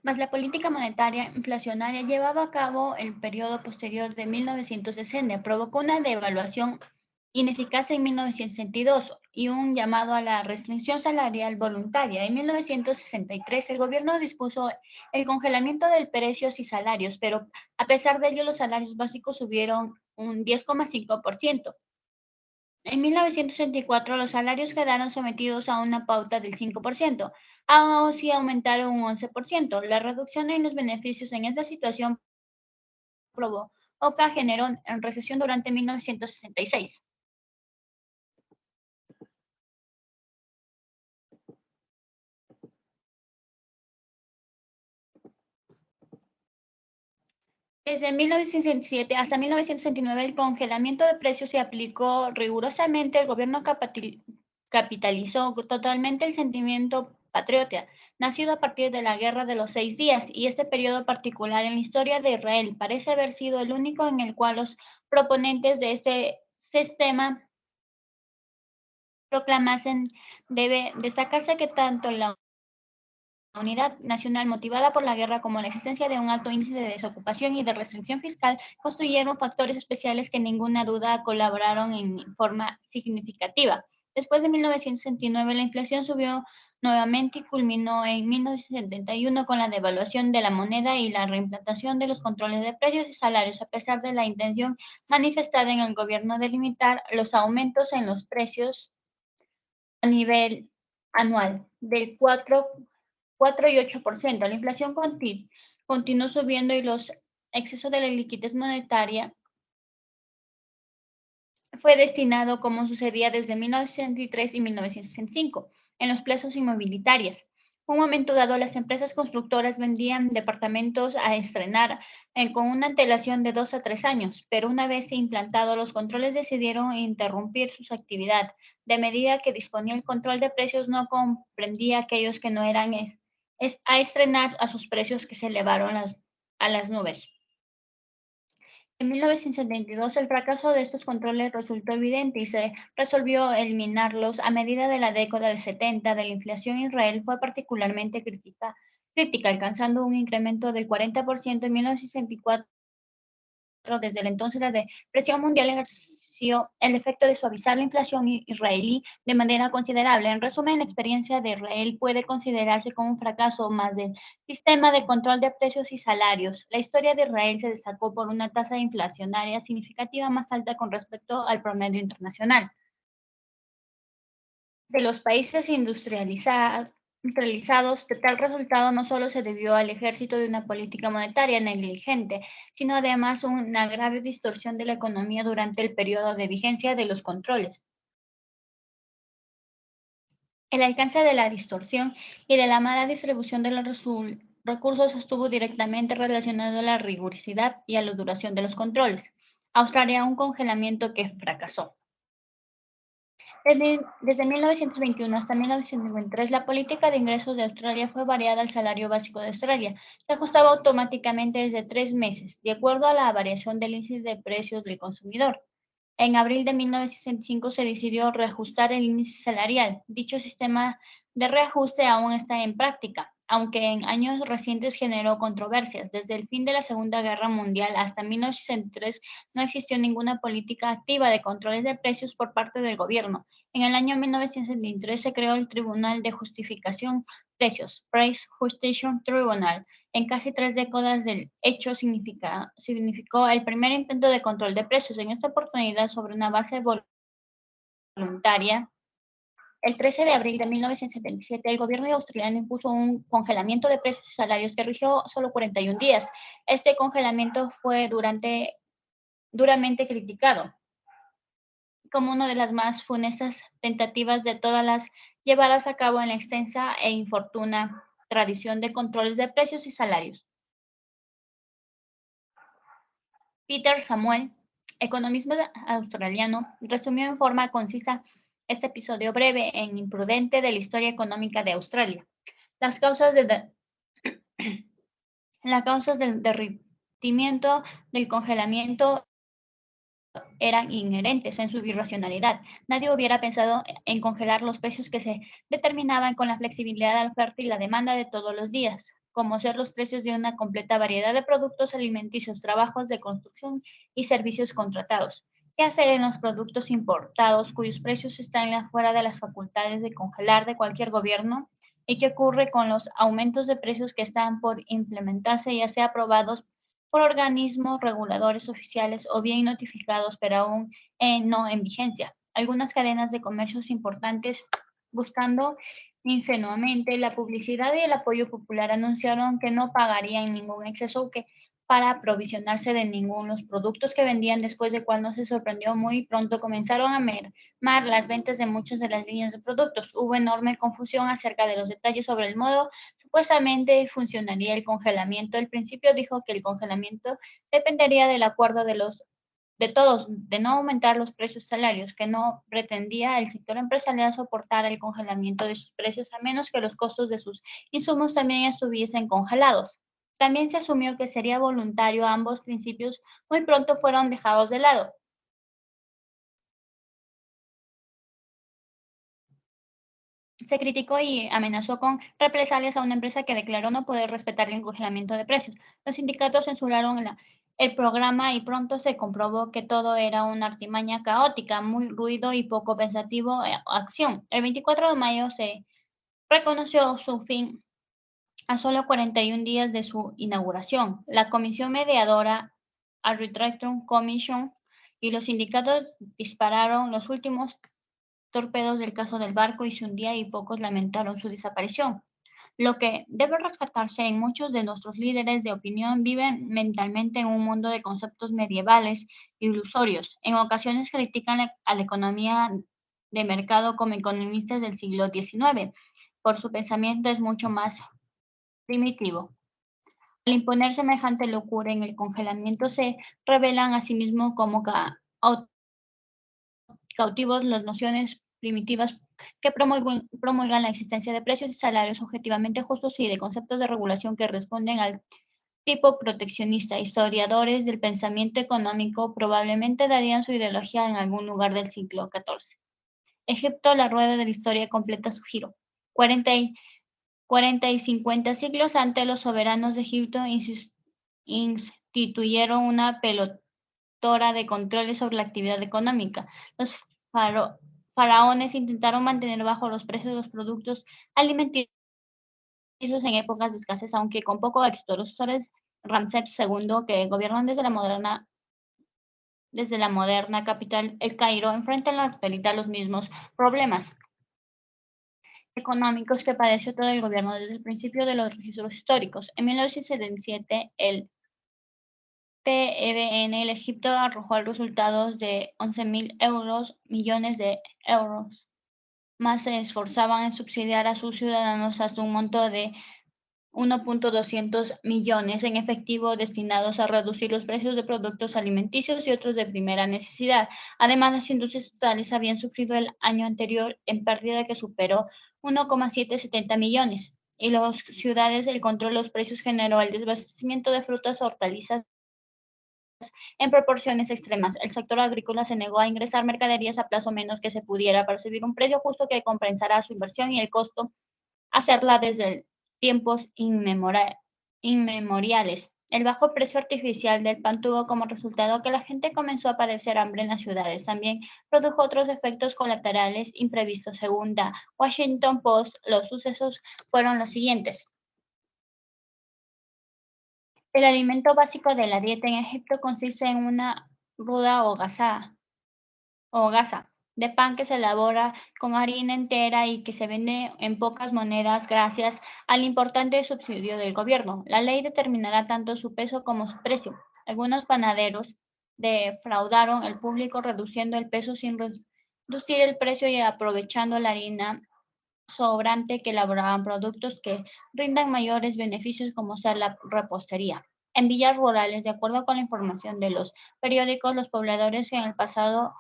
Mas la política monetaria inflacionaria llevaba a cabo el periodo posterior de 1960 provocó una devaluación ineficaz en 1962 y un llamado a la restricción salarial voluntaria. En 1963 el gobierno dispuso el congelamiento de precios y salarios, pero a pesar de ello los salarios básicos subieron un 10,5%. En 1964 los salarios quedaron sometidos a una pauta del 5%, aún así aumentaron un 11%. La reducción en los beneficios en esta situación provoca generó en recesión durante 1966. Desde 1967 hasta 1969 el congelamiento de precios se aplicó rigurosamente. El gobierno capitalizó totalmente el sentimiento patriota, nacido a partir de la Guerra de los 6 Días, y este periodo particular en la historia de Israel parece haber sido el único en el cual los proponentes de este sistema proclamasen. Debe destacarse que tanto la unidad nacional motivada por la guerra como la existencia de un alto índice de desocupación y de restricción fiscal constituyeron factores especiales que ninguna duda colaboraron en forma significativa. Después de 1969 la inflación subió nuevamente y culminó en 1971 con la devaluación de la moneda y la reimplantación de los controles de precios y salarios, a pesar de la intención manifestada en el gobierno de limitar los aumentos en los precios a nivel anual del 4 y 8%. La inflación continuó subiendo y los excesos de la liquidez monetaria fue destinado, como sucedía desde 1963 y 1965, en los plazos inmobiliarios. En un momento dado, las empresas constructoras vendían departamentos a estrenar con una antelación de 2 a 3 años, pero una vez implantados los controles decidieron interrumpir su actividad. De medida que disponía el control de precios, no comprendía aquellos que no eran a estrenar a sus precios que se elevaron a las nubes. En 1972 el fracaso de estos controles resultó evidente y se resolvió eliminarlos. A medida de la década del 70 de la inflación, Israel fue particularmente crítica, alcanzando un incremento del 40% en 1964. Desde el entonces, la depresión mundial ejerció el efecto de suavizar la inflación israelí de manera considerable. En resumen, la experiencia de Israel puede considerarse como un fracaso más del sistema de control de precios y salarios. La historia de Israel se destacó por una tasa inflacionaria significativa más alta con respecto al promedio internacional de los países industrializados. De tal resultado no solo se debió al ejército de una política monetaria negligente, sino además una grave distorsión de la economía durante el periodo de vigencia de los controles. El alcance de la distorsión y de la mala distribución de los recursos estuvo directamente relacionado a la rigurosidad y a la duración de los controles. Australia, un congelamiento que fracasó. Desde 1921 hasta 1953, la política de ingresos de Australia fue variada al salario básico de Australia. Se ajustaba automáticamente desde 3 meses, de acuerdo a la variación del índice de precios del consumidor. En abril de 1965 se decidió reajustar el índice salarial. Dicho sistema de reajuste aún está en práctica, aunque en años recientes generó controversias. Desde el fin de la Segunda Guerra Mundial hasta 1963 no existió ninguna política activa de controles de precios por parte del gobierno. En el año 1973 se creó el Tribunal de Justificación Precios, Price Justification Tribunal. En casi 3 décadas del hecho significó el primer intento de control de precios, en esta oportunidad sobre una base voluntaria. El 13 de abril de 1977, el gobierno australiano impuso un congelamiento de precios y salarios que rigió solo 41 días. Este congelamiento fue duramente criticado como una de las más funestas tentativas de todas las llevadas a cabo en la extensa e infortuna tradición de controles de precios y salarios. Peter Samuel, economista australiano, resumió en forma concisa este episodio breve e imprudente de la historia económica de Australia. Las causas del sentimiento del congelamiento eran inherentes en su irracionalidad. Nadie hubiera pensado en congelar los precios que se determinaban con la flexibilidad de la oferta y la demanda de todos los días, como ser los precios de una completa variedad de productos alimenticios, trabajos de construcción y servicios contratados. ¿Qué hacer en los productos importados cuyos precios están fuera de las facultades de congelar de cualquier gobierno? ¿Y qué ocurre con los aumentos de precios que están por implementarse, ya sea aprobados por organismos reguladores oficiales o bien notificados, pero aún no en vigencia? Algunas cadenas de comercios importantes, buscando ingenuamente la publicidad y el apoyo popular, anunciaron que no pagarían ningún exceso que para aprovisionarse de ninguno los productos que vendían, después de cual no se sorprendió muy pronto comenzaron a mermar las ventas de muchas de las líneas de productos. Hubo enorme confusión acerca de los detalles sobre el modo supuestamente funcionaría el congelamiento. Al principio dijo que el congelamiento dependería del acuerdo de todos de no aumentar los precios salarios, que no pretendía el sector empresarial soportar el congelamiento de sus precios a menos que los costos de sus insumos también estuviesen congelados. También se asumió que sería voluntario. Ambos principios muy pronto fueron dejados de lado. Se criticó y amenazó con represalias a una empresa que declaró no poder respetar el congelamiento de precios. Los sindicatos censuraron el programa y pronto se comprobó que todo era una artimaña caótica, muy ruido y poco pensativo acción. El 24 de mayo se reconoció su fin a solo 41 días de su inauguración. La comisión mediadora Arbitration Commission y los sindicatos dispararon los últimos torpedos del caso del barco y se hundía y pocos lamentaron su desaparición. Lo que debe rescatarse en muchos de nuestros líderes de opinión viven mentalmente en un mundo de conceptos medievales ilusorios. En ocasiones critican a la economía de mercado como economistas del siglo XIX, por su pensamiento es mucho más primitivo. Al imponer semejante locura en el congelamiento se revelan a sí mismos como cautivos las nociones primitivas que promulgan la existencia de precios y salarios objetivamente justos y de conceptos de regulación que responden al tipo proteccionista. Historiadores del pensamiento económico probablemente darían su ideología en algún lugar del siglo XIV. Egipto, la rueda de la historia completa su giro. 40 y 50 siglos antes, los soberanos de Egipto instituyeron una pelotora de controles sobre la actividad económica. Los faraones intentaron mantener bajo los precios de los productos alimenticios en épocas de escasez, aunque con poco éxito. Los sucesores Ramsés II, que gobiernan desde la moderna capital, el Cairo, enfrentan en la actualidad los mismos problemas económicos que padeció todo el gobierno desde el principio de los registros históricos. En 1977, el PEBN, el Egipto arrojó resultados de 11.000 millones de euros. Más se esforzaban en subsidiar a sus ciudadanos hasta un monto de 1.200 millones en efectivo destinados a reducir los precios de productos alimenticios y otros de primera necesidad. Además, las industrias estatales habían sufrido el año anterior en pérdida que superó 1,770 millones. Y las ciudades, el control de los precios generó el desabastecimiento de frutas, hortalizas en proporciones extremas. El sector agrícola se negó a ingresar mercaderías a plazo menos que se pudiera percibir un precio justo que compensara su inversión y el costo hacerla desde tiempos inmemoriales. El bajo precio artificial del pan tuvo como resultado que la gente comenzó a padecer hambre en las ciudades. También produjo otros efectos colaterales imprevistos. Según The Washington Post, los sucesos fueron los siguientes. El alimento básico de la dieta en Egipto consiste en una ruda hogaza de pan que se elabora con harina entera y que se vende en pocas monedas gracias al importante subsidio del gobierno. La ley determinará tanto su peso como su precio. Algunos panaderos defraudaron al público reduciendo el peso sin reducir el precio y aprovechando la harina sobrante que elaboraban productos que rindan mayores beneficios como ser la repostería. En villas rurales, de acuerdo con la información de los periódicos, los pobladores en el pasado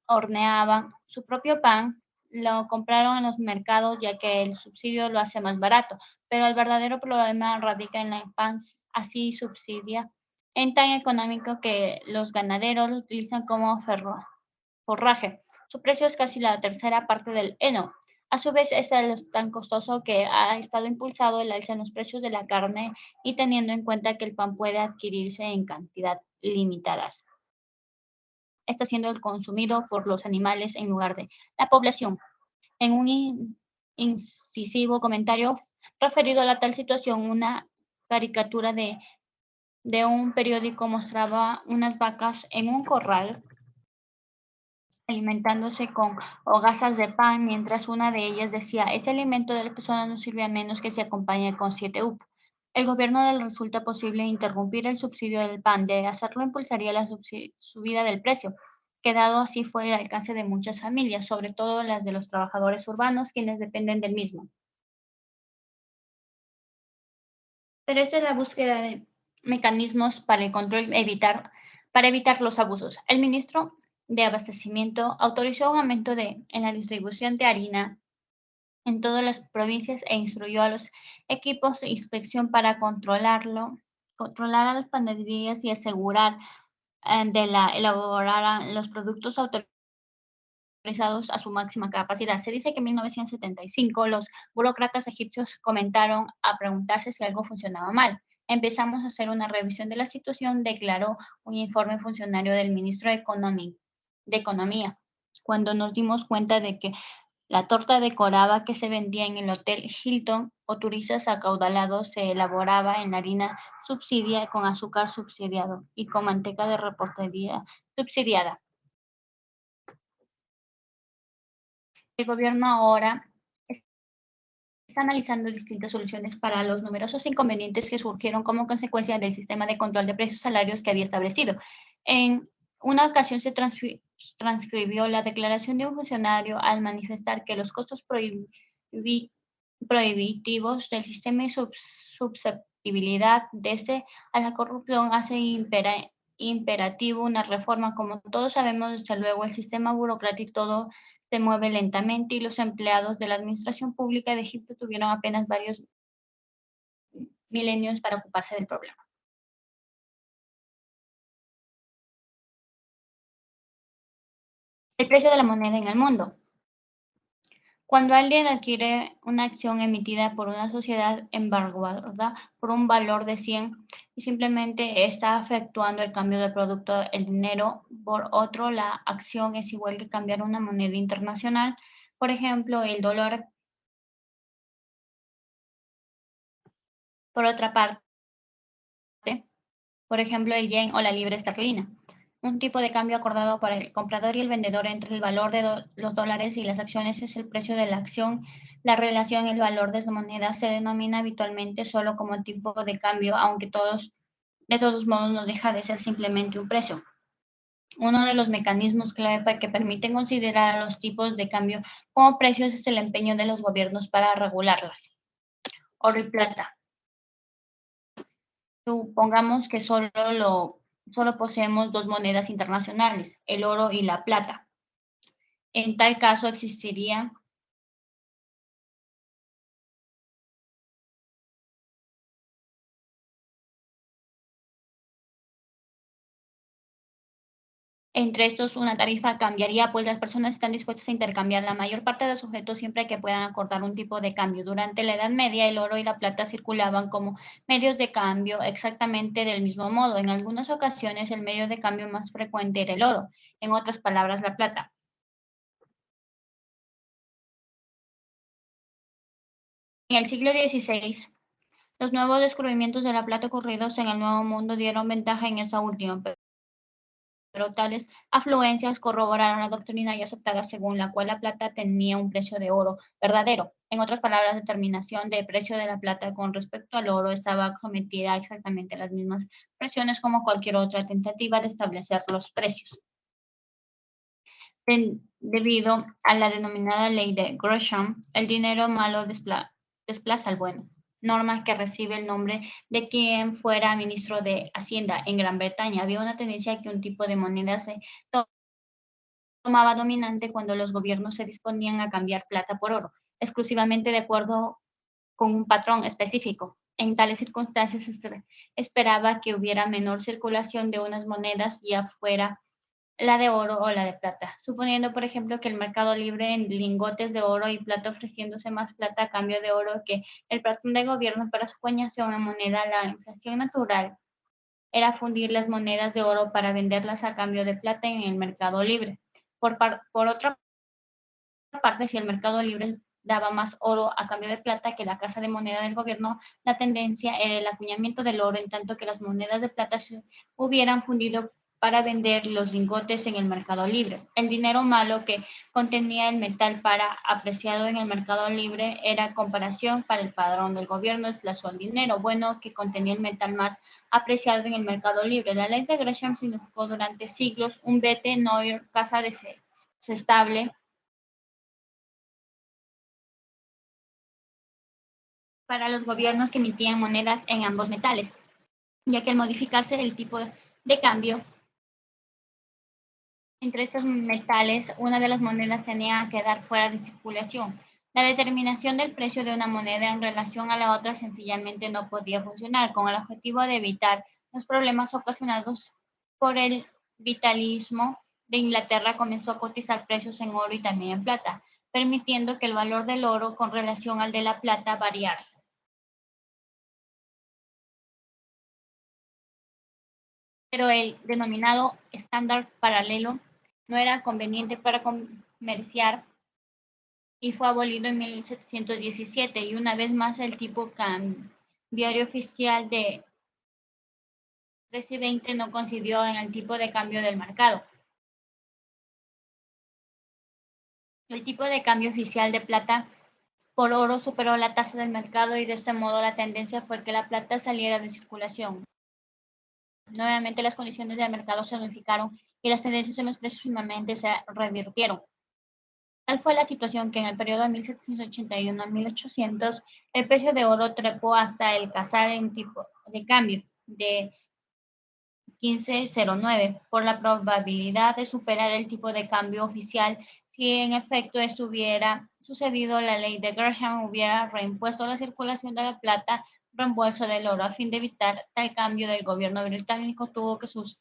horneaban su propio pan, lo compraron en los mercados ya que el subsidio lo hace más barato, pero el verdadero problema radica en la pan así subsidia en tan económico que los ganaderos lo utilizan como forraje. Su precio es casi la tercera parte del heno. A su vez, es tan costoso que ha estado impulsado el alza en los precios de la carne y teniendo en cuenta que el pan puede adquirirse en cantidad limitadas. Está siendo consumido por los animales en lugar de la población. En un incisivo comentario referido a la tal situación, una caricatura de un periódico mostraba unas vacas en un corral alimentándose con hogazas de pan, mientras una de ellas decía, este alimento de las personas no sirve a menos que se acompañe con 7 UP. El gobierno le resulta posible interrumpir el subsidio del pan, de hacerlo impulsaría la subida del precio, quedado así fuera del alcance de muchas familias, sobre todo las de los trabajadores urbanos, quienes dependen del mismo. Pero esta es la búsqueda de mecanismos para el control, para evitar los abusos. El ministro de Abastecimiento autorizó un aumento en la distribución de harina en todas las provincias e instruyó a los equipos de inspección para controlar a las panaderías y asegurar elaboraran los productos autorizados a su máxima capacidad. Se dice que en 1975 los burócratas egipcios comenzaron a preguntarse si algo funcionaba mal. Empezamos a hacer una revisión de la situación, declaró un informe funcionario del ministro de Economía, cuando nos dimos cuenta de que la torta decorada que se vendía en el Hotel Hilton o turistas acaudalados se elaboraba en harina subsidiada con azúcar subsidiado y con manteca de repostería subsidiada. El gobierno ahora está analizando distintas soluciones para los numerosos inconvenientes que surgieron como consecuencia del sistema de control de precios salarios que había establecido. En una ocasión se transcribió la declaración de un funcionario al manifestar que los costos prohibitivos del sistema y susceptibilidad de este a la corrupción hace imperativo una reforma. Como todos sabemos, desde luego, el sistema burocrático todo se mueve lentamente y los empleados de la administración pública de Egipto tuvieron apenas varios milenios para ocuparse del problema. El precio de la moneda en el mundo. Cuando alguien adquiere una acción emitida por una sociedad embargada por un valor de 100 y simplemente está efectuando el cambio de producto, el dinero, por otro, la acción es igual que cambiar una moneda internacional, por ejemplo, el dólar. Por otra parte, por ejemplo, el yen o la libra esterlina. Un tipo de cambio acordado para el comprador y el vendedor entre el valor de los dólares y las acciones es el precio de la acción. La relación el valor de esa moneda se denomina habitualmente solo como tipo de cambio, aunque de todos modos no deja de ser simplemente un precio. Uno de los mecanismos clave que permiten considerar a los tipos de cambio como precios es el empeño de los gobiernos para regularlas. Oro y plata. Supongamos que solo poseemos dos monedas internacionales, el oro y la plata. En tal caso existiría entre estos una tarifa cambiaría, pues las personas están dispuestas a intercambiar la mayor parte de los objetos siempre que puedan acordar un tipo de cambio. Durante la Edad Media, el oro y la plata circulaban como medios de cambio exactamente del mismo modo. En algunas ocasiones, el medio de cambio más frecuente era el oro, en otras palabras, la plata. En el siglo XVI, los nuevos descubrimientos de la plata ocurridos en el Nuevo Mundo dieron ventaja en esa última, pero tales afluencias corroboraron la doctrina ya aceptada según la cual la plata tenía un precio de oro verdadero. En otras palabras, la determinación de precio de la plata con respecto al oro estaba sometida a exactamente las mismas presiones como cualquier otra tentativa de establecer los precios. Debido a la denominada ley de Gresham, el dinero malo desplaza al bueno, norma que recibe el nombre de quien fuera ministro de Hacienda en Gran Bretaña. Había una tendencia a que un tipo de moneda se tomaba dominante cuando los gobiernos se disponían a cambiar plata por oro, exclusivamente de acuerdo con un patrón específico. En tales circunstancias se esperaba que hubiera menor circulación de unas monedas, ya fuera la de oro o la de plata, suponiendo, por ejemplo, que el mercado libre en lingotes de oro y plata ofreciéndose más plata a cambio de oro que el patrón de gobierno para su acuñación en moneda. La inflación natural era fundir las monedas de oro para venderlas a cambio de plata en el mercado libre. Por otra parte, si el mercado libre daba más oro a cambio de plata que la casa de moneda del gobierno, la tendencia era el acuñamiento del oro, en tanto que las monedas de plata se hubieran fundido para vender los lingotes en el mercado libre. El dinero malo que contenía el metal para apreciado en el mercado libre era comparación para el padrón del gobierno desplazó el dinero bueno que contenía el metal más apreciado en el mercado libre. La ley de Gresham significó durante siglos un vete no ir casa de se estable para los gobiernos que emitían monedas en ambos metales, ya que al modificarse el tipo de cambio entre estos metales, una de las monedas tenía que quedar fuera de circulación. La determinación del precio de una moneda en relación a la otra sencillamente no podía funcionar, con el objetivo de evitar los problemas ocasionados por el vitalismo de Inglaterra comenzó a cotizar precios en oro y también en plata, permitiendo que el valor del oro con relación al de la plata variase. Pero el denominado estándar paralelo no era conveniente para comerciar y fue abolido en 1717 y una vez más el tipo cambiario oficial de 13.20 no coincidió en el tipo de cambio del mercado. El tipo de cambio oficial de plata por oro superó la tasa del mercado y de este modo la tendencia fue que la plata saliera de circulación. Nuevamente las condiciones del mercado se unificaron y las tendencias en los precios finalmente se revirtieron. Tal fue la situación que en el periodo de 1781 a 1800 el precio de oro trepó hasta el casar en tipo de cambio de 15,09 por la probabilidad de superar el tipo de cambio oficial. Si en efecto esto hubiera sucedido, la ley de Gresham hubiera reimpuesto la circulación de la plata reembolso del oro. A fin de evitar tal cambio, del gobierno británico tuvo que suspender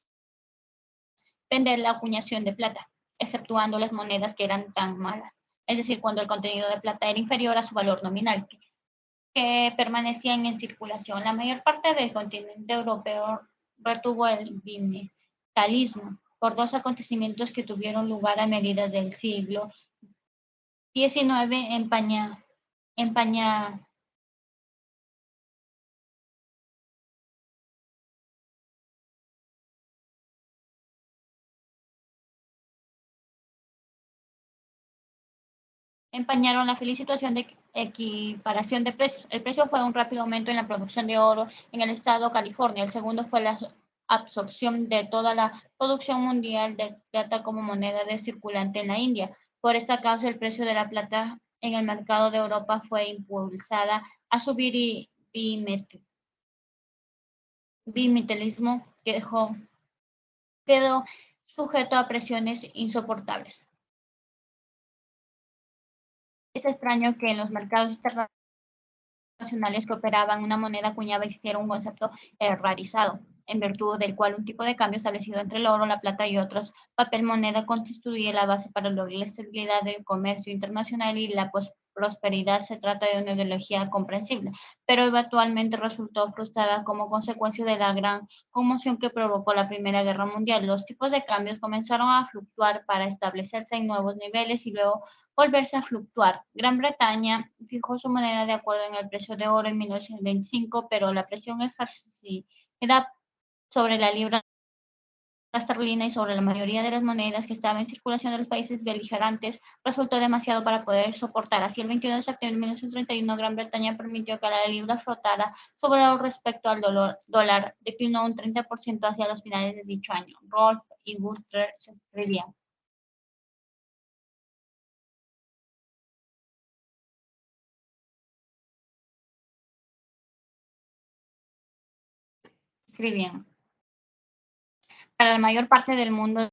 la acuñación de plata, exceptuando las monedas que eran tan malas, es decir, cuando el contenido de plata era inferior a su valor nominal, que permanecían en circulación. La mayor parte del continente europeo retuvo el bimetallismo por dos acontecimientos que tuvieron lugar a mediados del siglo XIX. Empañaron la feliz situación de equiparación de precios. El precio fue un rápido aumento en la producción de oro en el estado de California. El segundo fue la absorción de toda la producción mundial de plata como moneda de circulante en la India. Por esta causa, el precio de la plata en el mercado de Europa fue impulsada a subir y bimetallismo quedó sujeto a presiones insoportables. Es extraño que en los mercados internacionales que operaban una moneda acuñada existiera un concepto rarizado, en virtud del cual un tipo de cambio establecido entre el oro, la plata y otros papel moneda constituye la base para lograr la estabilidad del comercio internacional y la prosperidad. Se trata de una ideología comprensible, pero eventualmente resultó frustrada como consecuencia de la gran conmoción que provocó la Primera Guerra Mundial. Los tipos de cambios comenzaron a fluctuar para establecerse en nuevos niveles y luego volverse a fluctuar. Gran Bretaña fijó su moneda de acuerdo en el precio de oro en 1925, pero la presión ejercida sobre la libra esterlina y sobre la mayoría de las monedas que estaban en circulación de los países beligerantes resultó demasiado para poder soportar. Así, el 21 de septiembre de 1931, Gran Bretaña permitió que la libra flotara sobre oro respecto al dólar, declinó un 30% hacia los finales de dicho año. Rolf y Butler se escribían. Para la mayor parte del mundo,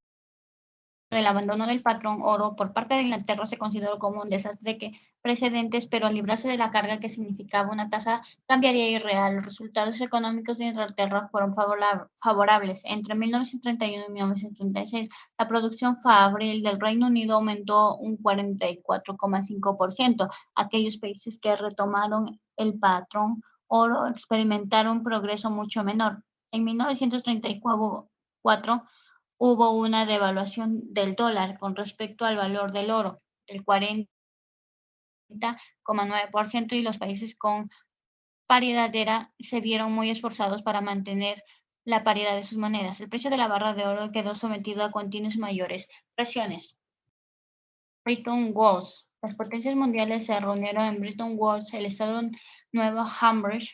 El abandono del patrón oro por parte de Inglaterra se consideró como un desastre que precedentes, pero al librarse de la carga que significaba una tasa cambiaría irreal, los resultados económicos de Inglaterra fueron favorables. Entre 1931 y 1936, la producción fabril del Reino Unido aumentó un 44,5%. Aquellos países que retomaron el patrón oro experimentaron un progreso mucho menor. En 1934, hubo una devaluación del dólar con respecto al valor del oro, del 40,9%, y los países con paridad se vieron muy esforzados para mantener la paridad de sus monedas. El precio de la barra de oro quedó sometido a continuas mayores presiones. Bretton Woods. Las potencias mundiales se reunieron en Bretton Woods, el estado de Nueva Hampshire.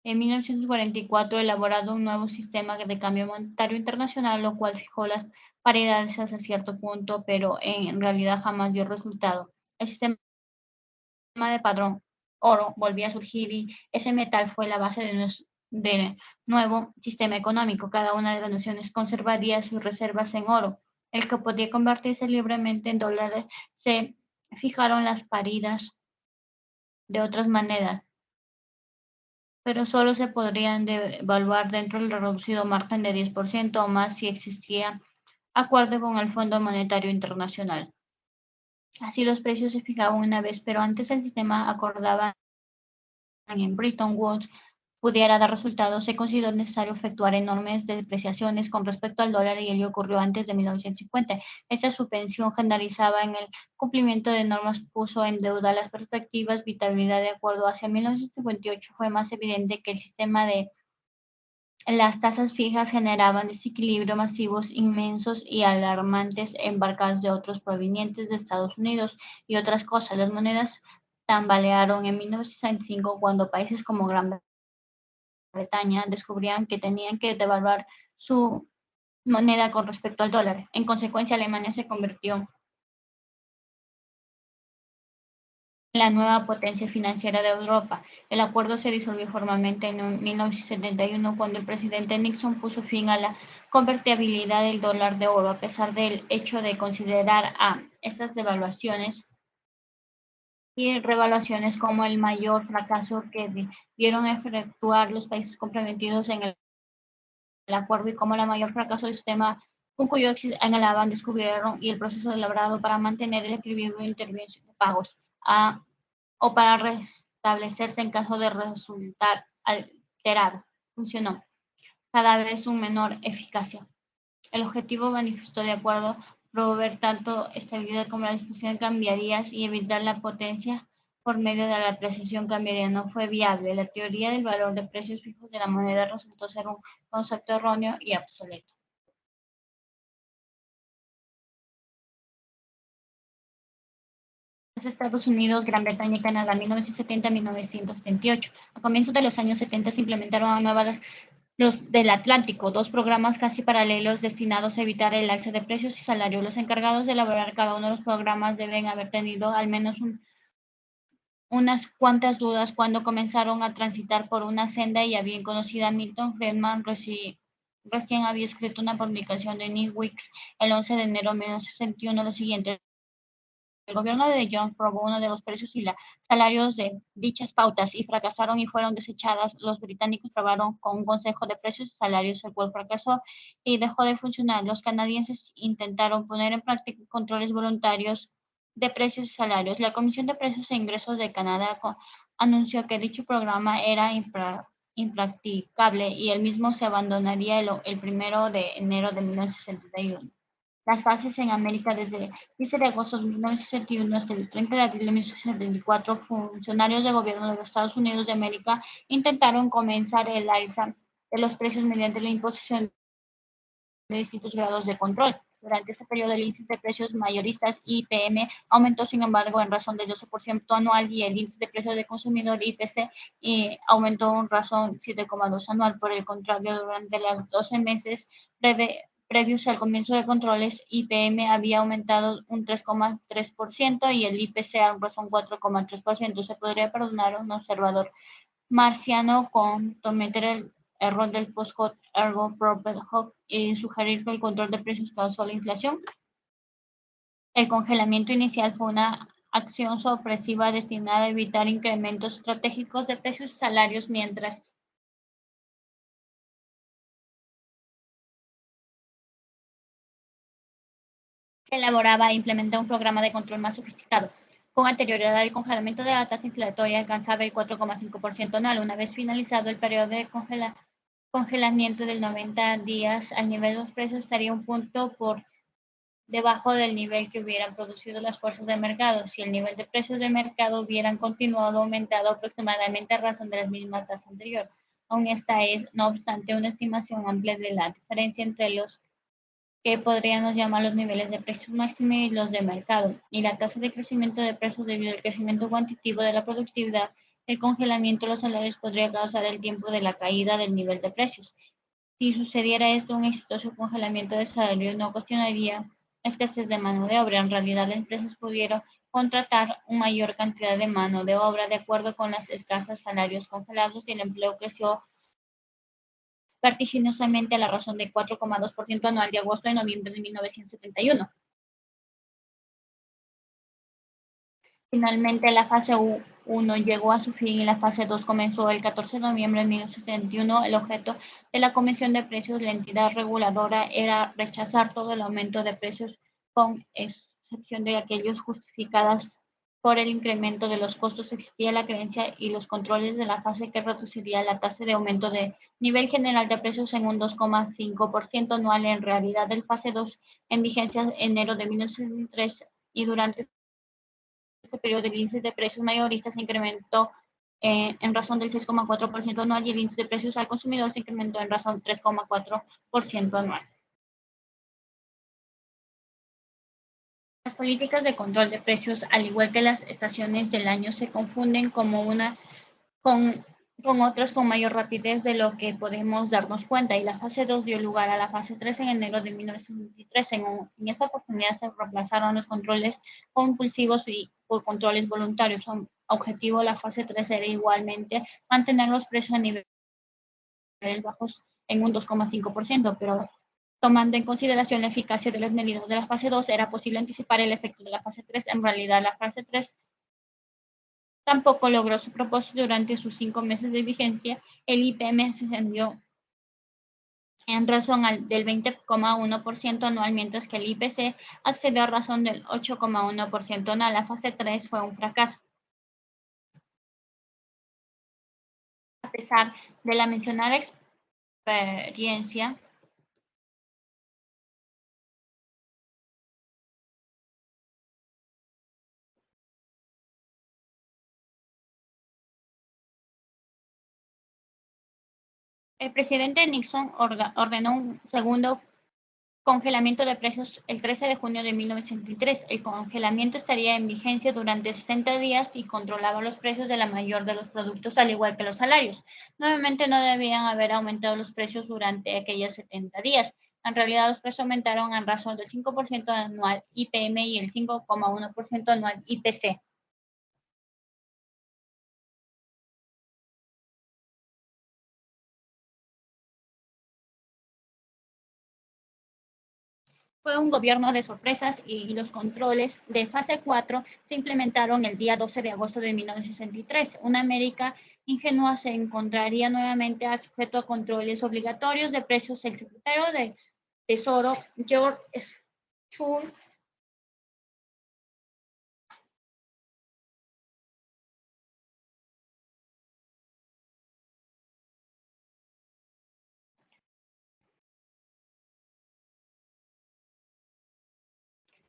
En 1944, elaborado un nuevo sistema de cambio monetario internacional, lo cual fijó las paridades hasta cierto punto, pero en realidad jamás dio resultado. El sistema de padrón oro volvió a surgir y ese metal fue la base de nuevo sistema económico. Cada una de las naciones conservaría sus reservas en oro, el que podía convertirse libremente en dólares. Se fijaron las paridades de otras maneras, pero solo se podrían devaluar dentro del reducido margen de 10% o más si existía acuerdo con el Fondo Monetario Internacional. Así los precios se fijaban una vez, pero antes el sistema acordaba en Bretton Woods pudiera dar resultados, se consideró necesario efectuar enormes depreciaciones con respecto al dólar y ello ocurrió antes de 1950. Esta suspensión generalizada en el cumplimiento de normas puso en deuda las perspectivas de viabilidad de acuerdo. Hacia 1958 fue más evidente que el sistema de las tasas fijas generaban desequilibrios masivos inmensos y alarmantes en mercados de otros provenientes de Estados Unidos y otras cosas. Las monedas tambalearon en 1965 cuando países como Gran Bretaña descubrían que tenían que devaluar su moneda con respecto al dólar. En consecuencia, Alemania se convirtió en la nueva potencia financiera de Europa. El acuerdo se disolvió formalmente en 1971 cuando el presidente Nixon puso fin a la convertibilidad del dólar de oro, a pesar del hecho de considerar a estas devaluaciones y revaluaciones como el mayor fracaso que debieron efectuar los países comprometidos en el acuerdo y como la mayor fracaso del sistema con cuyo éxito anhelaban, descubrieron y el proceso elaborado para mantener el equilibrio de intervención de pagos o para restablecerse en caso de resultar alterado. Funcionó cada vez con menor eficacia. El objetivo manifiesto de acuerdo promover tanto estabilidad como la disposición cambiarias y evitar la potencia por medio de la apreciación cambiaria no fue viable. La teoría del valor de precios fijos de la moneda resultó ser un concepto erróneo y obsoleto. Estados Unidos, Gran Bretaña y Canadá, 1970-1978. A comienzos de los años 70 se implementaron nuevas los del Atlántico, dos programas casi paralelos destinados a evitar el alza de precios y salarios. Los encargados de elaborar cada uno de los programas deben haber tenido al menos unas cuantas dudas cuando comenzaron a transitar por una senda ya bien conocida. Milton Friedman recién había escrito una publicación de Newsweek el 11 de enero de 1961 lo siguiente: el gobierno de Jones probó uno de los precios y salarios de dichas pautas y fracasaron y fueron desechadas. Los británicos probaron con un consejo de precios y salarios, el cual fracasó y dejó de funcionar. Los canadienses intentaron poner en práctica controles voluntarios de precios y salarios. La Comisión de Precios e Ingresos de Canadá anunció que dicho programa era impracticable y el mismo se abandonaría el 1 de enero de 1961. Las fases en América desde el 15 de agosto de 1961 hasta el 30 de abril de 1974, funcionarios del gobierno de los Estados Unidos de América intentaron comenzar el alza de los precios mediante la imposición de distintos grados de control. Durante ese periodo, el índice de precios mayoristas IPM aumentó, sin embargo, en razón del 12% anual y el índice de precios de consumidor IPC aumentó en razón 7,2% anual. Por el contrario, durante los 12 meses previos al comienzo de controles, IPM había aumentado un 3,3% y el IPC a razón 4,3%. Se podría perdonar a un observador marciano con someter el rol del post-hoc ergo propter hoc y sugerir que el control de precios causó la inflación. El congelamiento inicial fue una acción sorpresiva destinada a evitar incrementos estratégicos de precios y salarios mientras se elaboraba e implementaba un programa de control más sofisticado. Con anterioridad, el congelamiento de la tasa inflatoria alcanzaba el 4,5% anual. Una vez finalizado el periodo de congelamiento del 90 días, al nivel de los precios estaría un punto por debajo del nivel que hubieran producido las fuerzas de mercado, si el nivel de precios de mercado hubieran continuado aumentado aproximadamente a razón de las mismas tasas anteriores. Aún esta es, no obstante, una estimación amplia de la diferencia entre los que podríamos llamar los niveles de precios máximos y los de mercado, y la tasa de crecimiento de precios debido al crecimiento cuantitativo de la productividad. El congelamiento de los salarios podría causar el tiempo de la caída del nivel de precios. Si sucediera esto, un exitoso congelamiento de salarios no cuestionaría la escasez de mano de obra. En realidad, las empresas pudieron contratar una mayor cantidad de mano de obra de acuerdo con las escasas salarios congelados y el empleo creció vertiginosamente a la razón de 4,2% anual de agosto a noviembre de 1971. Finalmente, la fase 1 llegó a su fin y la fase 2 comenzó el 14 de noviembre de 1971. El objeto de la Comisión de Precios, la entidad reguladora, era rechazar todo el aumento de precios con excepción de aquellos justificados por el incremento de los costos. Existía la creencia y los controles de la fase que reduciría la tasa de aumento de nivel general de precios en un 2,5% anual. En realidad, el fase 2 en vigencia en enero de 1973 y durante este periodo el índice de precios mayoristas se incrementó en razón del 6,4% anual y el índice de precios al consumidor se incrementó en razón del 3,4% anual. Las políticas de control de precios, al igual que las estaciones del año, se confunden como una con, con otras con mayor rapidez de lo que podemos darnos cuenta, y la fase 2 dio lugar a la fase 3 en enero de 1923. En esta oportunidad se reemplazaron los controles compulsivos y por controles voluntarios. Su objetivo, la fase 3, era igualmente mantener los precios a niveles bajos en un 2,5%, pero tomando en consideración la eficacia de las medidas de la fase 2, era posible anticipar el efecto de la fase 3. En realidad, la fase 3 tampoco logró su propósito. Durante sus 5 meses de vigencia. El IPM se ascendió en razón del 20,1% anual, mientras que el IPC accedió a razón del 8,1% anual. La fase 3 fue un fracaso. A pesar de la mencionada experiencia, el presidente Nixon ordenó un segundo congelamiento de precios el 13 de junio de 1903. El congelamiento estaría en vigencia durante 60 días y controlaba los precios de la mayor de los productos, al igual que los salarios. Nuevamente, no debían haber aumentado los precios durante aquellos 70 días. En realidad, los precios aumentaron en razón del 5% anual IPM y el 5,1% anual IPC. Fue un gobierno de sorpresas y los controles de fase 4 se implementaron el día 12 de agosto de 1963. Una América ingenua se encontraría nuevamente sujeto a controles obligatorios de precios. El secretario de Tesoro, George Shultz,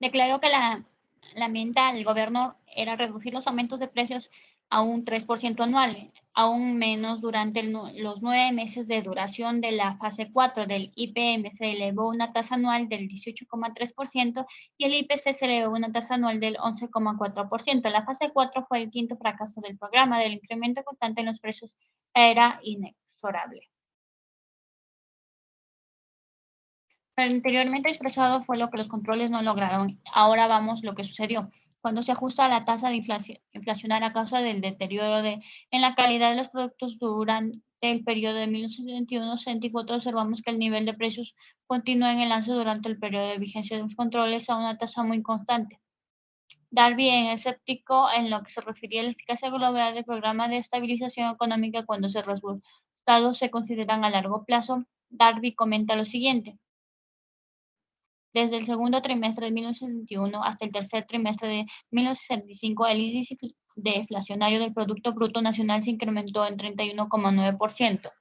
declaró que la meta del gobierno era reducir los aumentos de precios a un 3% anual, aún menos durante los 9 meses de duración de la fase 4 del IPM. Se elevó una tasa anual del 18,3% y el IPC se elevó una tasa anual del 11,4%. La fase 4 fue el quinto fracaso del programa. Del incremento constante en los precios era inexorable. Lo anteriormente expresado fue lo que los controles no lograron. Ahora vamos lo que sucedió. Cuando se ajusta la tasa de inflacionaria a causa del deterioro en la calidad de los productos del periodo de 1971-64, observamos que el nivel de precios continúa en el alza durante el periodo de vigencia de los controles a una tasa muy constante. Darby es escéptico en lo que se refiere a la eficacia global del programa de estabilización económica cuando sus resultados se consideran a largo plazo. Darby comenta lo siguiente. Desde el segundo trimestre de 1961 hasta el tercer trimestre de 1965, el índice deflacionario del Producto Bruto Nacional se incrementó en 31,9%.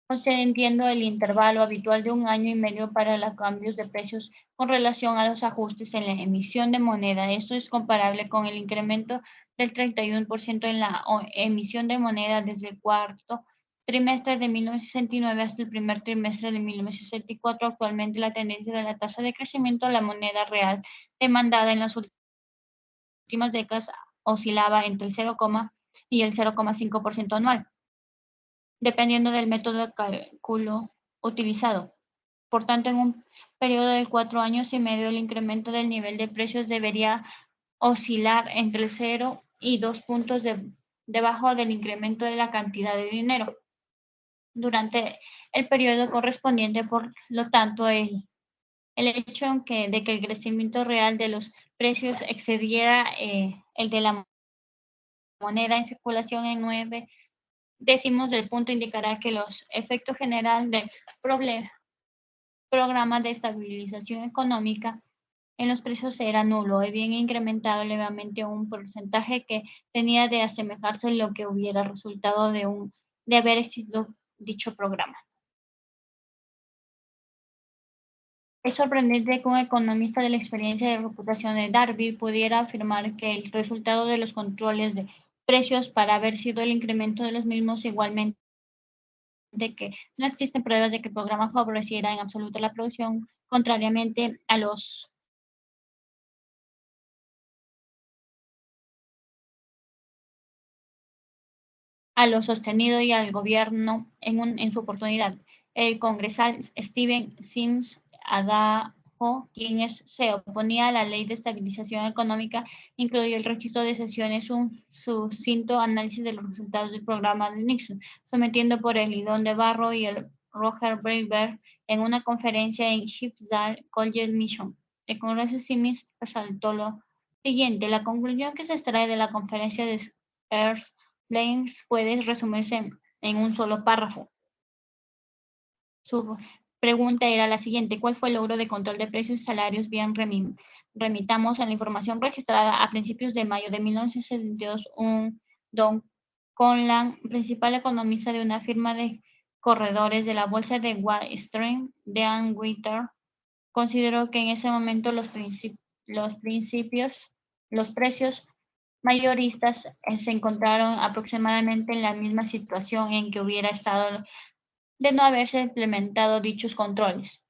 Concediendo el intervalo habitual de 1 año y medio para los cambios de precios con relación a los ajustes en la emisión de moneda. Esto es comparable con el incremento del 31% en la emisión de moneda desde el cuarto trimestre de 1969 hasta el primer trimestre de 1964. Actualmente, la tendencia de la tasa de crecimiento de la moneda real demandada en las últimas décadas oscilaba entre el 0, y el 0,5% anual, dependiendo del método de cálculo utilizado. Por tanto, en un periodo de 4 años y medio, el incremento del nivel de precios debería oscilar entre el 0 y 2 puntos debajo del incremento de la cantidad de dinero durante el periodo correspondiente. Por lo tanto, el hecho de que el crecimiento real de los precios excediera el de la moneda en circulación en 9 décimos del punto indicará que los efectos generales del programa de estabilización económica en los precios era nulo, y bien incrementado levemente un porcentaje que tenía de asemejarse a lo que hubiera resultado de haber sido dicho programa. Es sorprendente que un economista de la experiencia y reputación de Darby pudiera afirmar que el resultado de los controles de precios para haber sido el incremento de los mismos, igualmente que no existen pruebas de que el programa favoreciera en absoluto la producción, contrariamente a lo sostenido y al gobierno en su oportunidad. El congresal Steven Sims Adaho, quien se oponía a la ley de estabilización económica, incluyó el registro de sesiones, un sucinto análisis de los resultados del programa de Nixon, sometiendo por el Lidón de Barro y el Roger Breiber en una conferencia en Hillsdale College Mission. El Congreso Sims resaltó lo siguiente: la conclusión que se extrae de la conferencia de Blaines puede resumirse en un solo párrafo. Su pregunta era la siguiente: ¿cuál fue el logro de control de precios y salarios? Bien, remitamos a la información registrada a principios de mayo de 1972. Don Conlan, principal economista de una firma de corredores de la bolsa de Wall Street, Dan Witter, consideró que en ese momento los precios mayoristas se encontraron aproximadamente en la misma situación en que hubiera estado de no haberse implementado dichos controles.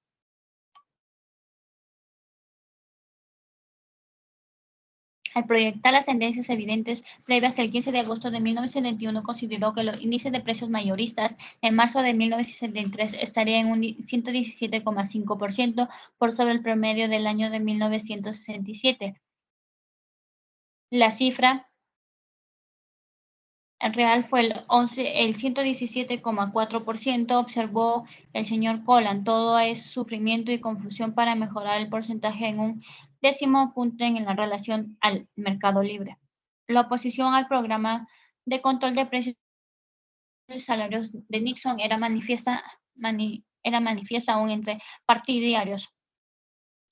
Al proyectar las tendencias evidentes previas, el 15 de agosto de 1971 consideró que los índices de precios mayoristas en marzo de 1973 estarían en un 117,5% por sobre el promedio del año de 1967. La cifra real fue el 117,4%, observó el señor Collan. Todo es sufrimiento y confusión para mejorar el porcentaje en un 10º punto en la relación al mercado libre. La oposición al programa de control de precios y salarios de Nixon era manifiesta aún entre partidarios,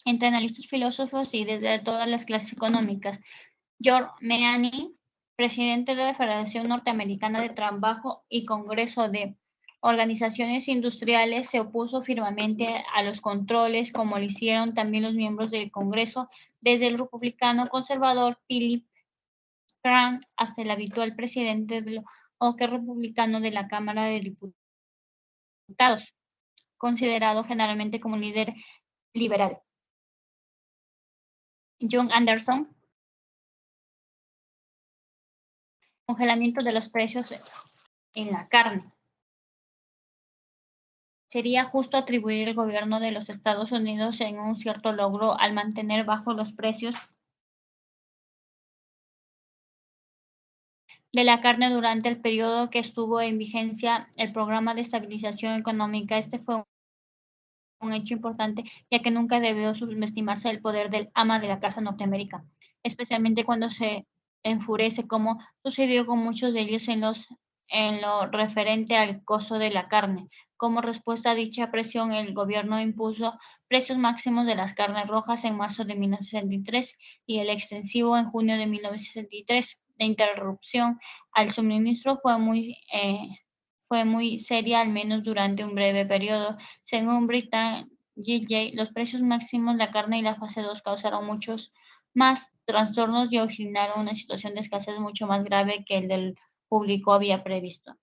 entre analistas, filósofos y desde todas las clases económicas. George Meany, presidente de la Federación Norteamericana de Trabajo y Congreso de Organizaciones Industriales, se opuso firmemente a los controles, como lo hicieron también los miembros del Congreso, desde el republicano conservador Philip Grant hasta el habitual presidente del bloque republicano de la Cámara de Diputados, considerado generalmente como un líder liberal. John Anderson, congelamiento de los precios en la carne. Sería justo atribuir el gobierno de los Estados Unidos en un cierto logro al mantener bajos los precios de la carne durante el periodo que estuvo en vigencia el programa de estabilización económica. Este fue un hecho importante, ya que nunca debió subestimarse el poder del ama de la casa norteamericana, especialmente cuando se enfurece, como sucedió con muchos de ellos en lo referente al costo de la carne. Como respuesta a dicha presión, el gobierno impuso precios máximos de las carnes rojas en marzo de 1963 y el extensivo en junio de 1963. La interrupción al suministro fue muy seria, al menos durante un breve periodo. Según Britain GJ, los precios máximos de la carne y la fase 2 causaron muchos más trastornos y originaron una situación de escasez mucho más grave que el del público había previsto.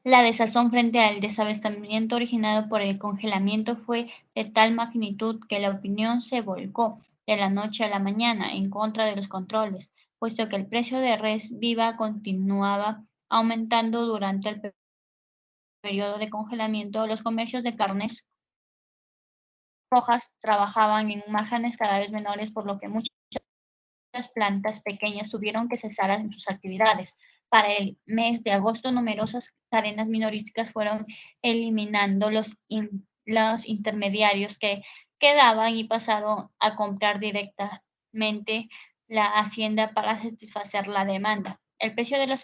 La desazón frente al desabastecimiento originado por el congelamiento fue de tal magnitud que la opinión se volcó de la noche a la mañana en contra de los controles, puesto que el precio de res viva continuaba aumentando durante el periodo de congelamiento. Los comercios de carnes rojas trabajaban en márgenes cada vez menores, por lo que muchas plantas pequeñas tuvieron que cesar en sus actividades. Para el mes de agosto, numerosas cadenas minorísticas fueron eliminando los intermediarios que quedaban y pasaron a comprar directamente la hacienda para satisfacer la demanda. El precio de los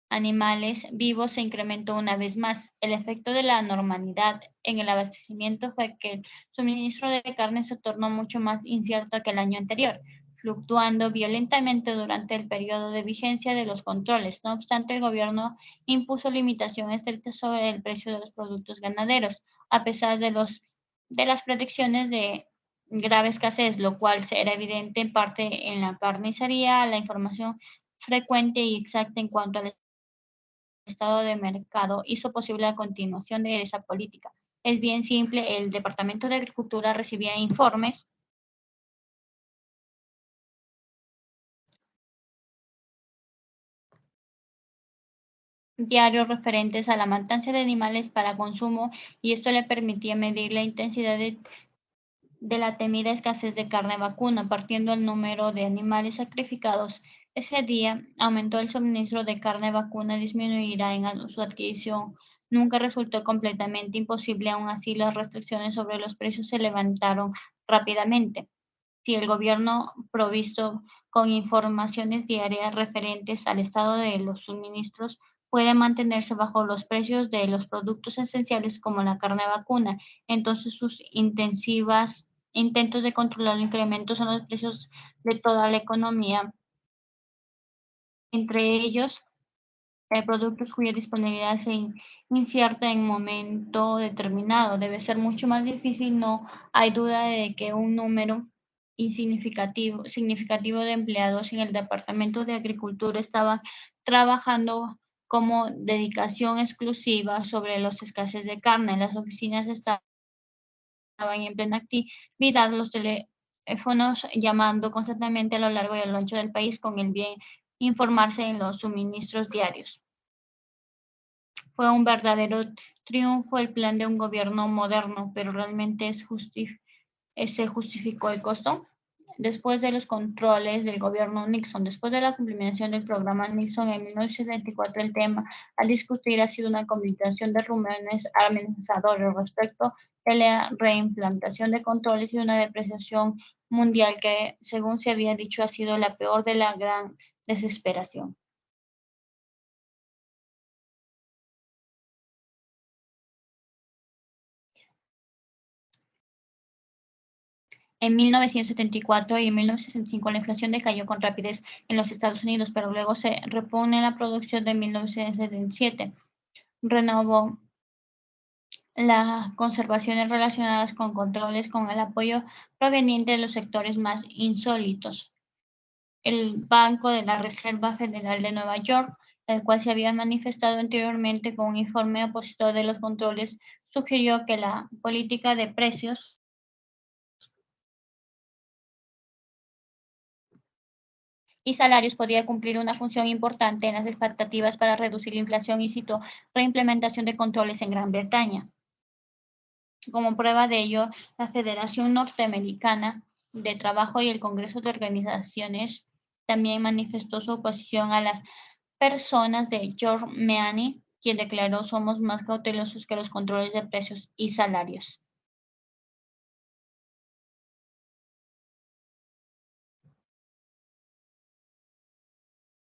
animales vivos se incrementó una vez más. El efecto de la normalidad en el abastecimiento fue que el suministro de carne se tornó mucho más incierto que el año anterior, fluctuando violentamente durante el periodo de vigencia de los controles. No obstante, el gobierno impuso limitaciones estrictas sobre el precio de los productos ganaderos, a pesar de las predicciones de grave escasez, lo cual era evidente en parte en la carnicería. La información frecuente y exacta en cuanto al estado de mercado hizo posible la continuación de esa política. Es bien simple, el Departamento de Agricultura recibía informes diarios referentes a la matanza de animales para consumo, y esto le permitía medir la intensidad de la temida escasez de carne vacuna, partiendo el número de animales sacrificados. Ese día aumentó el suministro de carne vacuna, disminuirá en su adquisición. Nunca resultó completamente imposible, aún así las restricciones sobre los precios se levantaron rápidamente. Si el gobierno provisto con informaciones diarias referentes al estado de los suministros puede mantenerse bajo los precios de los productos esenciales como la carne vacuna, entonces sus intensivas intentos de controlar incrementos en los precios de toda la economía, entre ellos productos cuya disponibilidad se incierta en un momento determinado. Debe ser mucho más difícil, no hay duda de que un número significativo de empleados en el Departamento de Agricultura estaban trabajando como dedicación exclusiva sobre los escasez de carne. Las oficinas estaban en plena actividad, los teléfonos llamando constantemente a lo largo y a lo ancho del país con el bien informarse en los suministros diarios. Fue un verdadero triunfo el plan de un gobierno moderno, pero realmente se justificó el costo. Después de los controles del gobierno Nixon, después de la cumplición del programa Nixon en 1974, el tema a discutir ha sido una combinación de rumores amenazadores respecto de la reimplantación de controles y una depreciación mundial que, según se había dicho, ha sido la peor de la gran desesperación. En 1974 y en 1975 la inflación decayó con rapidez en los Estados Unidos, pero luego se repone en la producción de 1977. Renovó las conservaciones relacionadas con controles con el apoyo proveniente de los sectores más insólitos. El Banco de la Reserva Federal de Nueva York, el cual se había manifestado anteriormente con un informe opositor de los controles, sugirió que la política de precios y salarios podía cumplir una función importante en las expectativas para reducir la inflación y citó reimplementación de controles en Gran Bretaña. Como prueba de ello, la Federación Norteamericana de Trabajo y el Congreso de Organizaciones también manifestó su oposición a las personas de George Meany, quien declaró: "Somos más cautelosos que los controles de precios y salarios".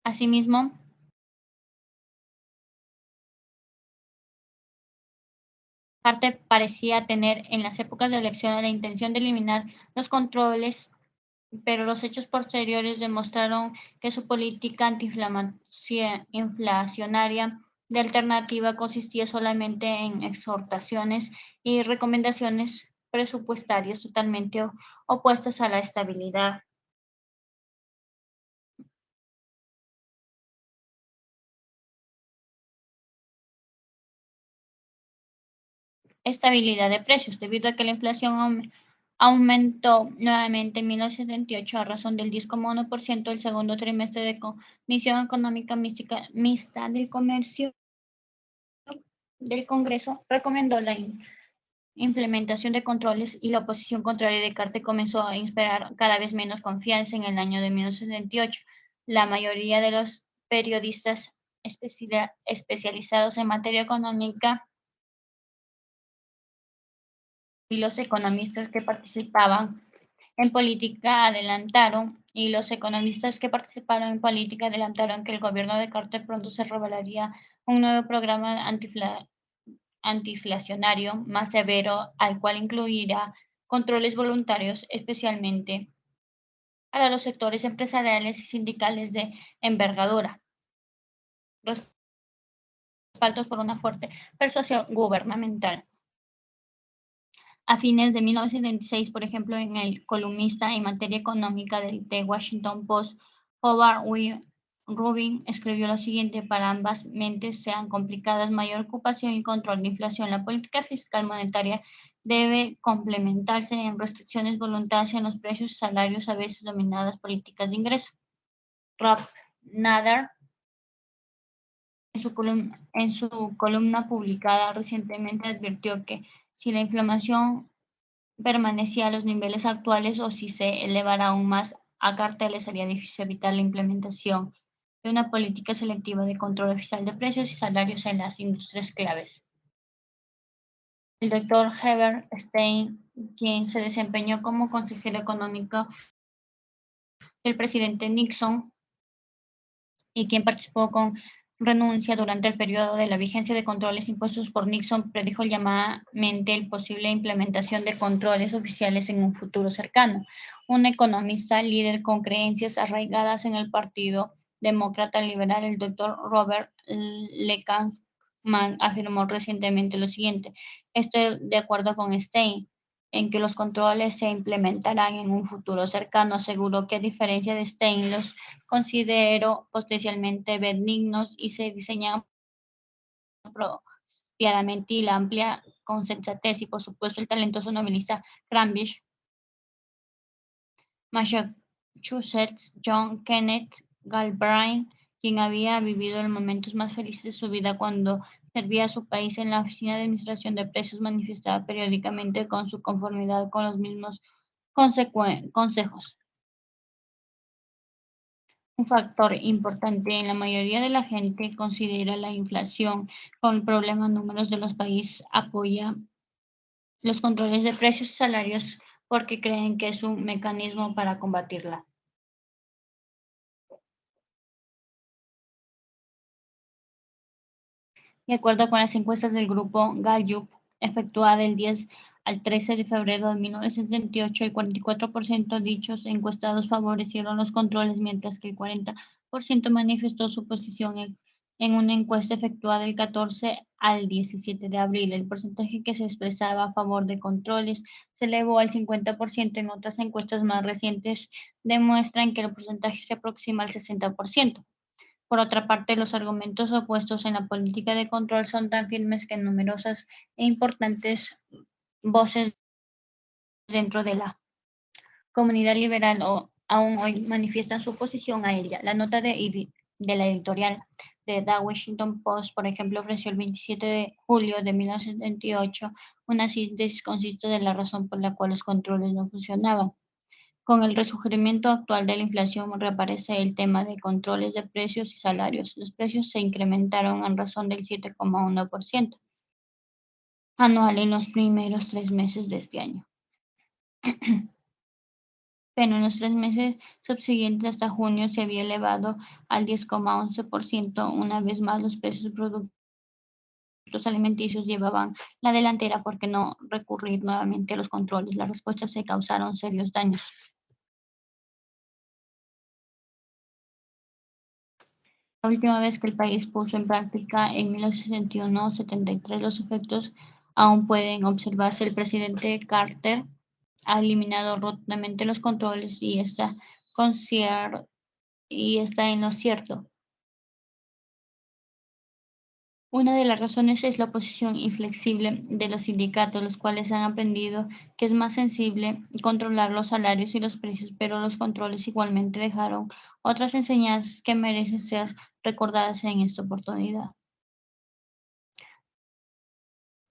Asimismo, parte parecía tener en las épocas de elecciones la intención de eliminar los controles, pero los hechos posteriores demostraron que su política inflacionaria de alternativa consistía solamente en exhortaciones y recomendaciones presupuestarias totalmente opuestas a la estabilidad de precios, debido a que la inflación aumentó nuevamente en 1978 a razón del 10,1% del segundo trimestre de Comisión Económica Mixta del Comercio del Congreso recomendó la implementación de controles y la oposición contraria de Carter comenzó a inspirar cada vez menos confianza en el año de 1978. La mayoría de los periodistas especializados en materia económica y los economistas que participaban en política adelantaron que el gobierno de Carter pronto se revelaría un nuevo programa antiinflacionario más severo, al cual incluirá controles voluntarios, especialmente para los sectores empresariales y sindicales de envergadura, respaldos por una fuerte persuasión gubernamental. A fines de 1976, por ejemplo, en el columnista en materia económica del The Washington Post, Howard Rubin escribió lo siguiente: "Para ambas mentes, sean complicadas, mayor ocupación y control de inflación, la política fiscal monetaria debe complementarse en restricciones voluntarias en los precios y salarios, a veces dominadas políticas de ingreso". Rob Nader, en su columna publicada recientemente, advirtió que si la inflación permanecía a los niveles actuales o si se elevara aún más a carteles, sería difícil evitar la implementación de una política selectiva de control oficial de precios y salarios en las industrias claves. El doctor Heber Stein, quien se desempeñó como consejero económico del presidente Nixon y quien participó con renuncia durante el periodo de la vigencia de controles impuestos por Nixon, predijo llamamente el posible implementación de controles oficiales en un futuro cercano. Un economista líder con creencias arraigadas en el Partido Demócrata Liberal, el doctor Robert Leckman, afirmó recientemente lo siguiente: "Estoy de acuerdo con Stein en que los controles se implementarán en un futuro cercano". Aseguró que, a diferencia de Stein, los considero potencialmente benignos y se diseñan apropiadamente y la amplia con sensatez. Y por supuesto el talentoso novelista Cambridge, Massachusetts, John Kenneth Galbraith, quien había vivido los momentos más felices de su vida cuando servía a su país en la Oficina de Administración de Precios, manifestaba periódicamente con su conformidad con los mismos consejos. Un factor importante en la mayoría de la gente considera la inflación con problemas números de los países, apoya los controles de precios y salarios porque creen que es un mecanismo para combatirla. De acuerdo con las encuestas del grupo Gallup, efectuada del 10 al 13 de febrero de 1978, el 44% de dichos encuestados favorecieron los controles, mientras que el 40% manifestó su posición en una encuesta efectuada del 14 al 17 de abril. El porcentaje que se expresaba a favor de controles se elevó al 50%. En otras encuestas más recientes demuestran que el porcentaje se aproxima al 60%. Por otra parte, los argumentos opuestos en la política de control son tan firmes que numerosas e importantes voces dentro de la comunidad liberal aún hoy manifiestan su oposición a ella. La nota de la editorial de The Washington Post, por ejemplo, ofreció el 27 de julio de 1978 una síntesis concisa de la razón por la cual los controles no funcionaban. Con el resurgimiento actual de la inflación reaparece el tema de controles de precios y salarios. Los precios se incrementaron en razón del 7,1% anual en los primeros 3 meses de este año. Pero en los 3 meses subsiguientes hasta junio se había elevado al 10,11%. Una vez más, los precios de productos alimenticios llevaban la delantera. ¿Por qué no recurrir nuevamente a los controles? La respuesta se causaron serios daños. La última vez que el país puso en práctica en 1971-73 los efectos aún pueden observarse. El presidente Carter ha eliminado rotundamente los controles y está en lo cierto. Una de las razones es la posición inflexible de los sindicatos, los cuales han aprendido que es más sensible controlar los salarios y los precios, pero los controles igualmente dejaron otras enseñanzas que merecen ser recordadas en esta oportunidad.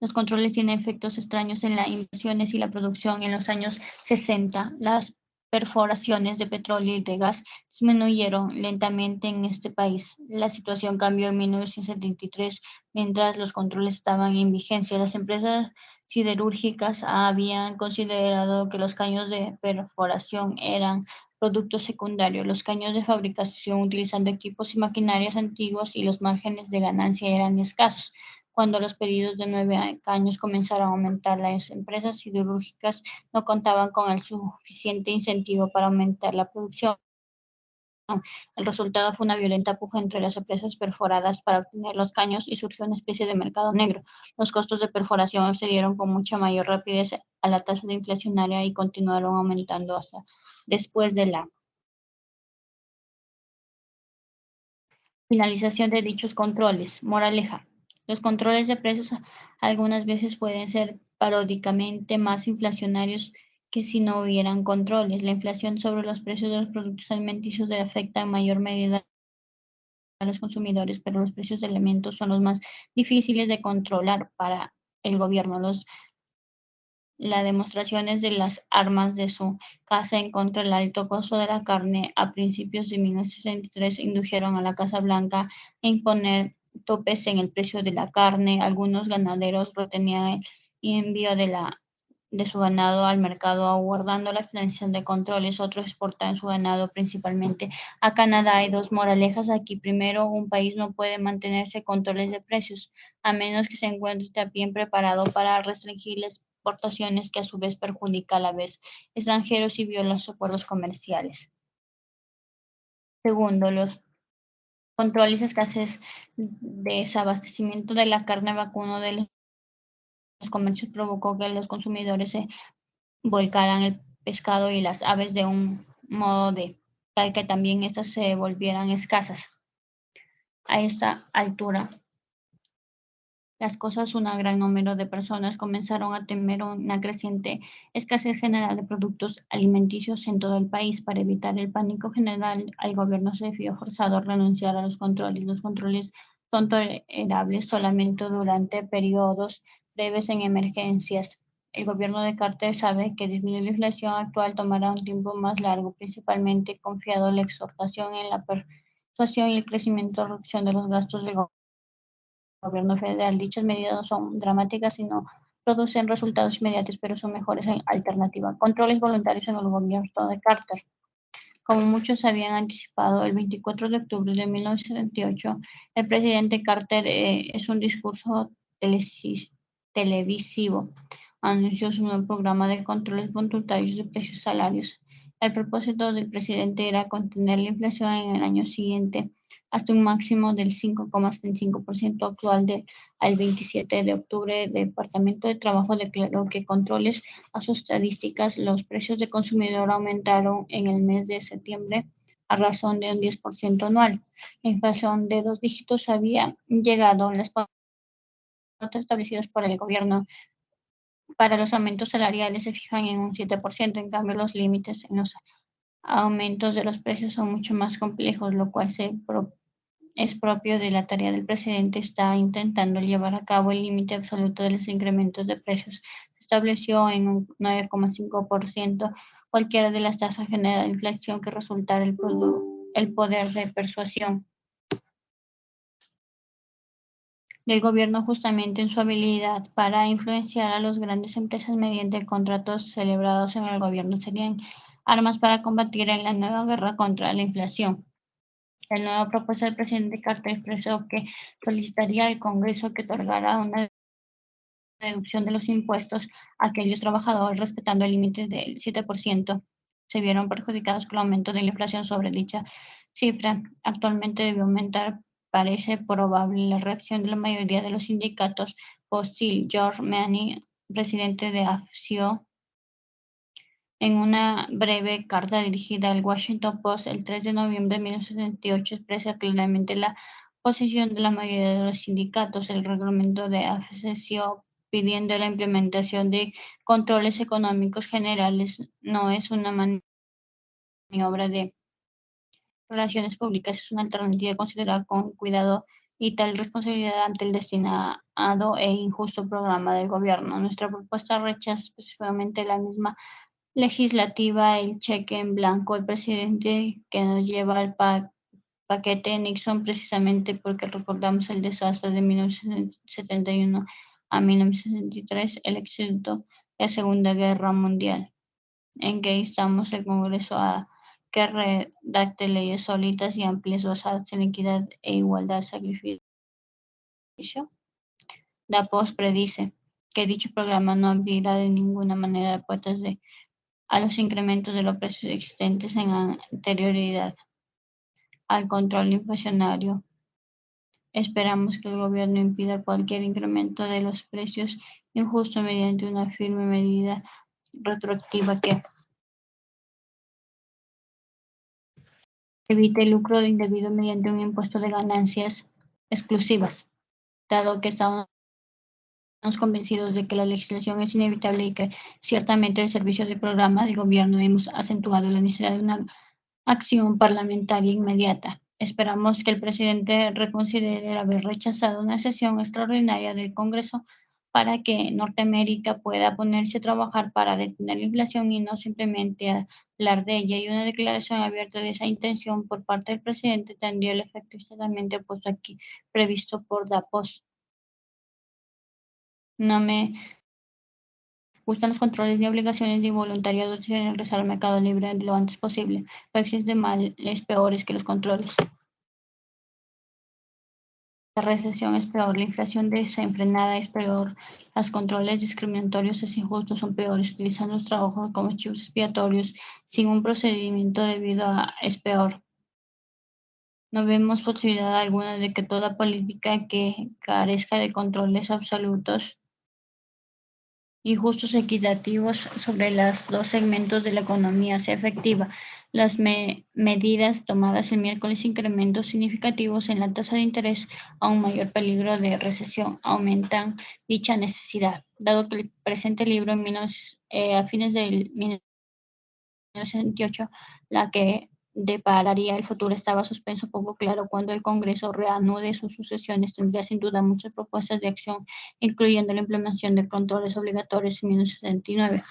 Los controles tienen efectos extraños en las inversiones y la producción. En los años 60, las perforaciones de petróleo y de gas disminuyeron lentamente en este país. La situación cambió en 1973, mientras los controles estaban en vigencia. Las empresas siderúrgicas habían considerado que los caños de perforación eran productos secundarios. Los caños de fabricación utilizando equipos y maquinarias antiguos y los márgenes de ganancia eran escasos. Cuando los pedidos de 9 caños comenzaron a aumentar, las empresas siderúrgicas no contaban con el suficiente incentivo para aumentar la producción. El resultado fue una violenta puja entre las empresas perforadas para obtener los caños y surgió una especie de mercado negro. Los costos de perforación accedieron con mucha mayor rapidez a la tasa de inflacionaria y continuaron aumentando hasta después de la finalización de dichos controles. Moraleja: los controles de precios algunas veces pueden ser paródicamente más inflacionarios que si no hubieran controles. La inflación sobre los precios de los productos alimenticios afecta en mayor medida a los consumidores, pero los precios de alimentos son los más difíciles de controlar para el gobierno. Las demostraciones de las armas de su casa en contra del alto costo de la carne a principios de 1963 indujeron a la Casa Blanca a imponer topes en el precio de la carne. Algunos ganaderos retenían el envío de su ganado al mercado aguardando la financiación de controles. Otros exportaban su ganado principalmente a Canadá. Hay dos moralejas aquí. Primero, un país no puede mantenerse controles de precios a menos que se encuentre bien preparado para restringir las exportaciones, que a su vez perjudica a la vez extranjeros y viola los acuerdos comerciales. Segundo, los controles y escasez de desabastecimiento de la carne vacuna de los comercios provocó que los consumidores se volcaran el pescado y las aves de un modo de tal que también estas se volvieran escasas. A esta altura las cosas, un gran número de personas comenzaron a temer una creciente escasez general de productos alimenticios en todo el país. Para evitar el pánico general, el gobierno se vio forzado a renunciar a los controles. Los controles son tolerables solamente durante periodos breves en emergencias. El gobierno de Carter sabe que disminuir la inflación actual tomará un tiempo más largo, principalmente confiado en la exhortación en la persuasión y el crecimiento y reducción de los gastos del gobierno federal. Dichas medidas no son dramáticas y no producen resultados inmediatos, pero son mejores alternativas. Controles voluntarios en el gobierno de Carter. Como muchos habían anticipado, el 24 de octubre de 1978, el presidente Carter, en un discurso televisivo, anunció su nuevo programa de controles voluntarios de precios y salarios. El propósito del presidente era contener la inflación en el año siguiente hasta un máximo del 5,75% actual. Al 27 de octubre, el Departamento de Trabajo declaró que controles a sus estadísticas, los precios de consumidor aumentaron en el mes de septiembre a razón de un 10% anual. La inflación de 2 dígitos había llegado. Las pautas establecidas por el gobierno para los aumentos salariales se fijan en un 7%. En cambio, los límites en los aumentos de los precios son mucho más complejos, lo cual es propio de la tarea del presidente. Está intentando llevar a cabo el límite absoluto de los incrementos de precios. Se estableció en un 9,5% cualquiera de las tasas genera inflación que resultara el poder de persuasión del gobierno justamente en su habilidad para influenciar a las grandes empresas mediante contratos celebrados en el gobierno serían armas para combatir en la nueva guerra contra la inflación. La nueva propuesta del presidente Carter expresó que solicitaría al Congreso que otorgara una reducción de los impuestos a aquellos trabajadores respetando el límite del 7%. Se vieron perjudicados por el aumento de la inflación sobre dicha cifra. Actualmente debe aumentar. Parece probable la reacción de la mayoría de los sindicatos hostil. George Manning, presidente de AFCIO, en una breve carta dirigida al Washington Post el 3 de noviembre de 1978, expresa claramente la posición de la mayoría de los sindicatos. El reglamento de AFCIO pidiendo la implementación de controles económicos generales no es una maniobra de relaciones públicas, es una alternativa considerada con cuidado y tal responsabilidad ante el destinado e injusto programa del gobierno. Nuestra propuesta rechaza específicamente la misma legislativa, el cheque en blanco, el presidente que nos lleva al paquete Nixon precisamente porque recordamos el desastre de 1971 a 1973, el éxito de la Segunda Guerra Mundial, en que instamos el Congreso a que redacte leyes sólidas y amplias basadas en equidad e igualdad. Sacrificio. DaPost predice que dicho programa no abrirá de ninguna manera puertas a los incrementos de los precios existentes en anterioridad al control inflacionario. Esperamos que el gobierno impida cualquier incremento de los precios injusto mediante una firme medida retroactiva que evite el lucro indebido mediante un impuesto de ganancias exclusivas, dado que estamos convencidos de que la legislación es inevitable y que ciertamente el servicio de programa de gobierno hemos acentuado la necesidad de una acción parlamentaria inmediata. Esperamos que el presidente reconsidere el haber rechazado una sesión extraordinaria del Congreso para que Norteamérica pueda ponerse a trabajar para detener la inflación y no simplemente hablar de ella. Y una declaración abierta de esa intención por parte del presidente tendría el efecto exactamente opuesto aquí previsto por DaPost. No me gustan los controles ni obligaciones ni voluntariado de regresar al mercado libre lo antes posible, pero existen males peores que los controles. La recesión es peor, la inflación desenfrenada es peor, los controles discriminatorios es injustos son peores, utilizando los trabajos como chivos expiatorios sin un procedimiento debido a es peor. No vemos posibilidad alguna de que toda política que carezca de controles absolutos y justos equitativos sobre los dos segmentos de la economía sea efectiva. Las medidas tomadas el miércoles incrementos significativos en la tasa de interés a un mayor peligro de recesión aumentan dicha necesidad, dado que el presente libro a fines del 1978, la que depararía el futuro estaba suspenso poco claro. Cuando el Congreso reanude sus sucesiones tendría sin duda muchas propuestas de acción, incluyendo la implementación de controles obligatorios en 1979.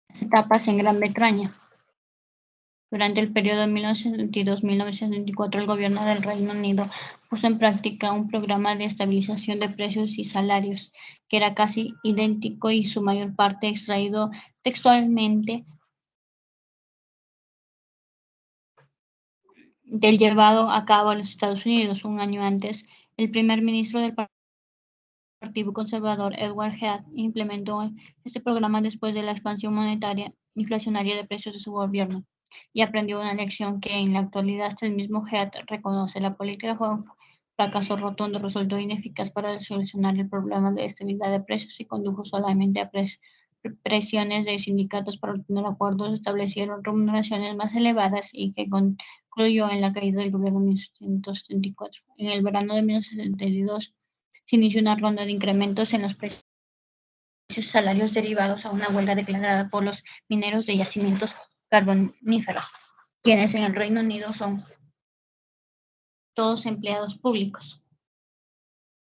Las etapas en Gran Bretaña. Durante el periodo 1972-1974, el gobierno del Reino Unido puso en práctica un programa de estabilización de precios y salarios que era casi idéntico y su mayor parte extraído textualmente del llevado a cabo en los Estados Unidos. Un año antes, el primer ministro del Partido Conservador, Edward Heath, implementó este programa después de la expansión monetaria inflacionaria de precios de su gobierno y aprendió una lección que en la actualidad hasta el mismo Heath reconoce. La política fue un fracaso rotundo, resultó ineficaz para solucionar el problema de estabilidad de precios y condujo solamente a presiones de sindicatos para obtener acuerdos, establecieron remuneraciones más elevadas y que concluyó en la caída del gobierno en 1974. En el verano de 1972 se inició una ronda de incrementos en los precios salarios derivados a una huelga declarada por los mineros de yacimientos carboníferos, quienes en el Reino Unido son todos empleados públicos.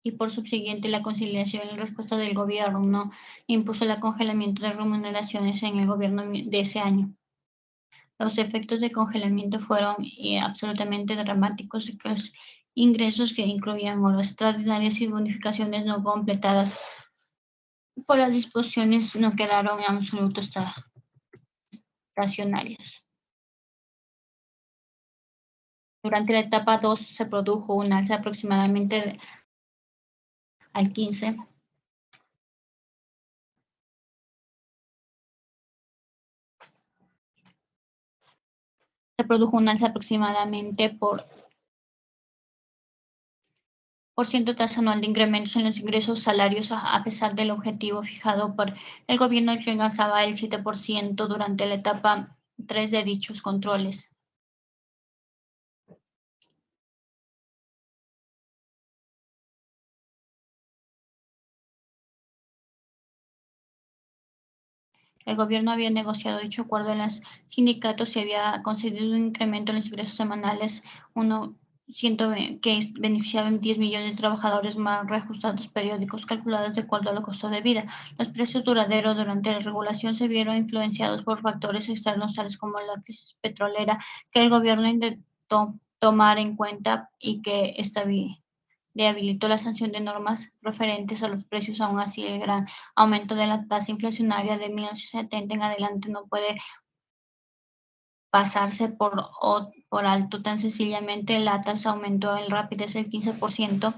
y por subsiguiente la conciliación en respuesta del gobierno impuso el congelamiento de remuneraciones en el gobierno de ese año. Los efectos de congelamiento fueron absolutamente dramáticos, y que los ingresos que incluían horas extraordinarias y bonificaciones no completadas por las disposiciones no quedaron en absoluto estacionarias. Durante la etapa 2 se produjo un alza aproximadamente al 15. Se produjo un alza aproximadamente por ciento tasa anual de incrementos en los ingresos salarios a pesar del objetivo fijado por el gobierno que alcanzaba el 7% durante la etapa 3 de dichos controles. El gobierno había negociado dicho acuerdo en los sindicatos y había concedido un incremento en los ingresos semanales, que beneficiaba a 10 millones de trabajadores más reajustados periódicos calculados de acuerdo al costo de vida. Los precios duraderos durante la regulación se vieron influenciados por factores externos tales como la crisis petrolera que el gobierno intentó tomar en cuenta y que habilitó la sanción de normas referentes a los precios. Aún así, el gran aumento de la tasa inflacionaria de 1970 en adelante no puede pasarse por alto. Tan sencillamente, la tasa aumentó en rapidez del 15%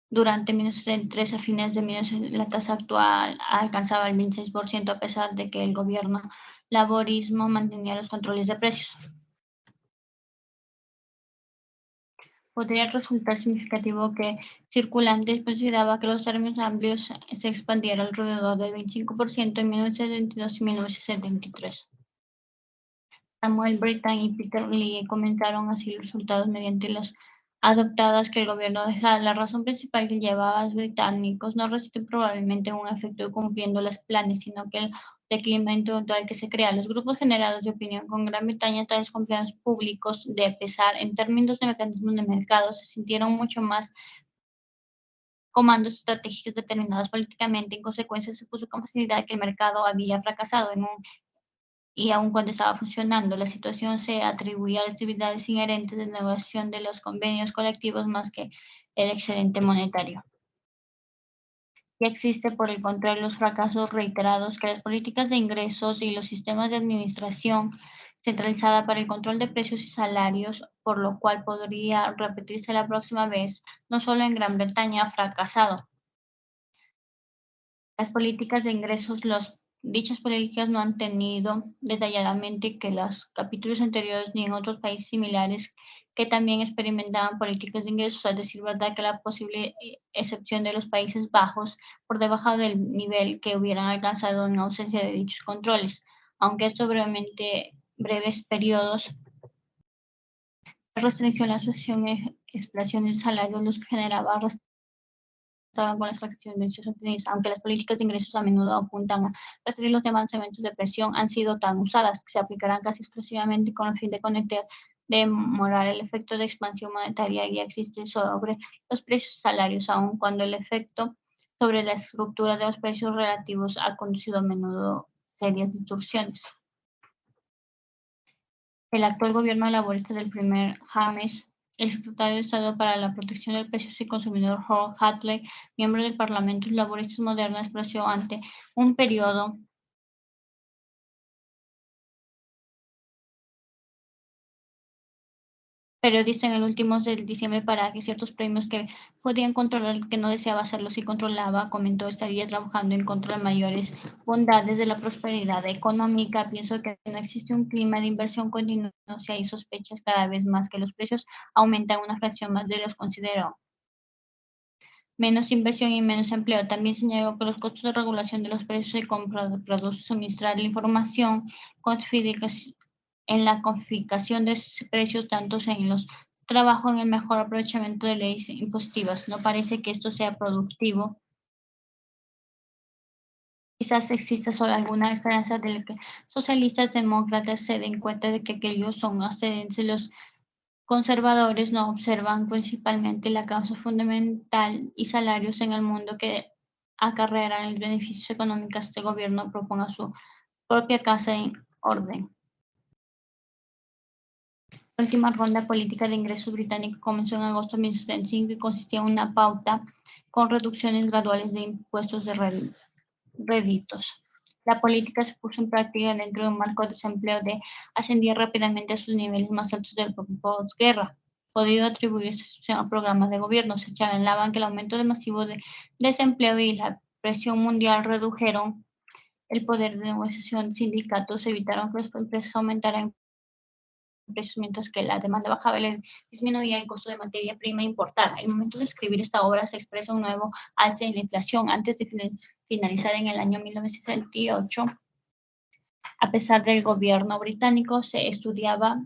durante 1973 a fines de 1900. La tasa actual alcanzaba el 26% a pesar de que el gobierno laborismo mantenía los controles de precios. Podría resultar significativo que Circulantes consideraba que los términos amplios se expandieron alrededor del 25% en 1972 y 1973. Samuel Brittan y Peter Lee comentaron así los resultados mediante las adoptadas que el gobierno dejaba. La razón principal que llevaba a los británicos no reside probablemente en un efecto cumpliendo los planes, sino que el declive total que se crea. Los grupos generados de opinión con Gran Bretaña, tales como empleados públicos, de pesar en términos de mecanismos de mercado, se sintieron mucho más comandos estratégicos determinados políticamente. En consecuencia, se puso con facilidad que el mercado había fracasado y aun cuando estaba funcionando, la situación se atribuía a las actividades inherentes de negociación de los convenios colectivos más que el excedente monetario. Ya existe, por el contrario, los fracasos reiterados que las políticas de ingresos y los sistemas de administración centralizada para el control de precios y salarios, por lo cual podría repetirse la próxima vez, no solo en Gran Bretaña ha fracasado. Las políticas de ingresos, dichas políticas no han tenido detalladamente que los capítulos anteriores ni en otros países similares que también experimentaban políticas de ingresos, a decir verdad que la posible excepción de los Países Bajos por debajo del nivel que hubieran alcanzado en ausencia de dichos controles, aunque estos breves periodos de restricción a la asociación explotación del salario los que generaba estaban con las fracciones obtenidas, aunque las políticas de ingresos a menudo apuntan a restringir los demás elementos de presión, han sido tan usadas que se aplicarán casi exclusivamente con el fin de demorar el efecto de expansión monetaria que existe sobre los precios salarios, aun cuando el efecto sobre la estructura de los precios relativos ha conducido a menudo serias distorsiones. El actual gobierno laborista del primer James, el secretario de Estado para la Protección de Precios y Consumidor Howard Hatley, miembro del Parlamento Laboristas Moderno, expresó ante un periodo periodista en el último de diciembre para que ciertos premios que podían controlar que no deseaba hacerlo si controlaba, comentó, estaría trabajando en contra de mayores bondades de la prosperidad económica. Pienso que no existe un clima de inversión continua si hay sospechas cada vez más que los precios aumentan una fracción más de los consideró. Menos inversión y menos empleo. También señaló que los costos de regulación de los precios de compra de productos, suministrar la información, en la configuración de precios, tanto en los trabajos en el mejor aprovechamiento de leyes impositivas. No parece que esto sea productivo. Quizás exista solo alguna esperanza de que socialistas demócratas se den cuenta de que aquellos son excedentes los conservadores no observan principalmente la causa fundamental y salarios en el mundo que acarrearán los beneficios económicos. Este gobierno proponga su propia casa en orden. La última ronda política de ingresos británica comenzó en agosto de 1975 y consistía en una pauta con reducciones graduales de impuestos de réditos. La política se puso en práctica dentro de un marco de desempleo que ascendía rápidamente a sus niveles más altos de la posguerra. Podido atribuir esta situación a programas de gobierno. Se señalaban que el aumento masivo de desempleo y la presión mundial redujeron el poder de negociación de sindicatos, evitaron que las empresas aumentaran precios mientras que la demanda bajaba y disminuía el costo de materia prima importada. El momento de escribir esta obra se expresa un nuevo alza en la inflación. Antes de finalizar en el año 1968, a pesar del gobierno británico, se estudiaba,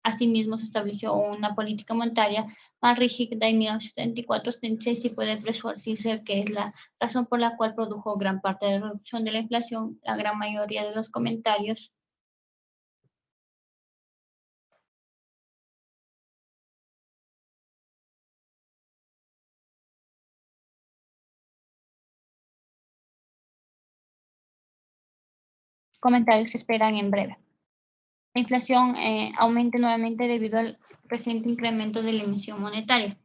asimismo se estableció una política monetaria más rígida en 1974-76 y puede presumirse que es la razón por la cual produjo gran parte de la reducción de la inflación. La gran mayoría de los comentarios se esperan en breve. La inflación aumente nuevamente debido al reciente incremento de la emisión monetaria.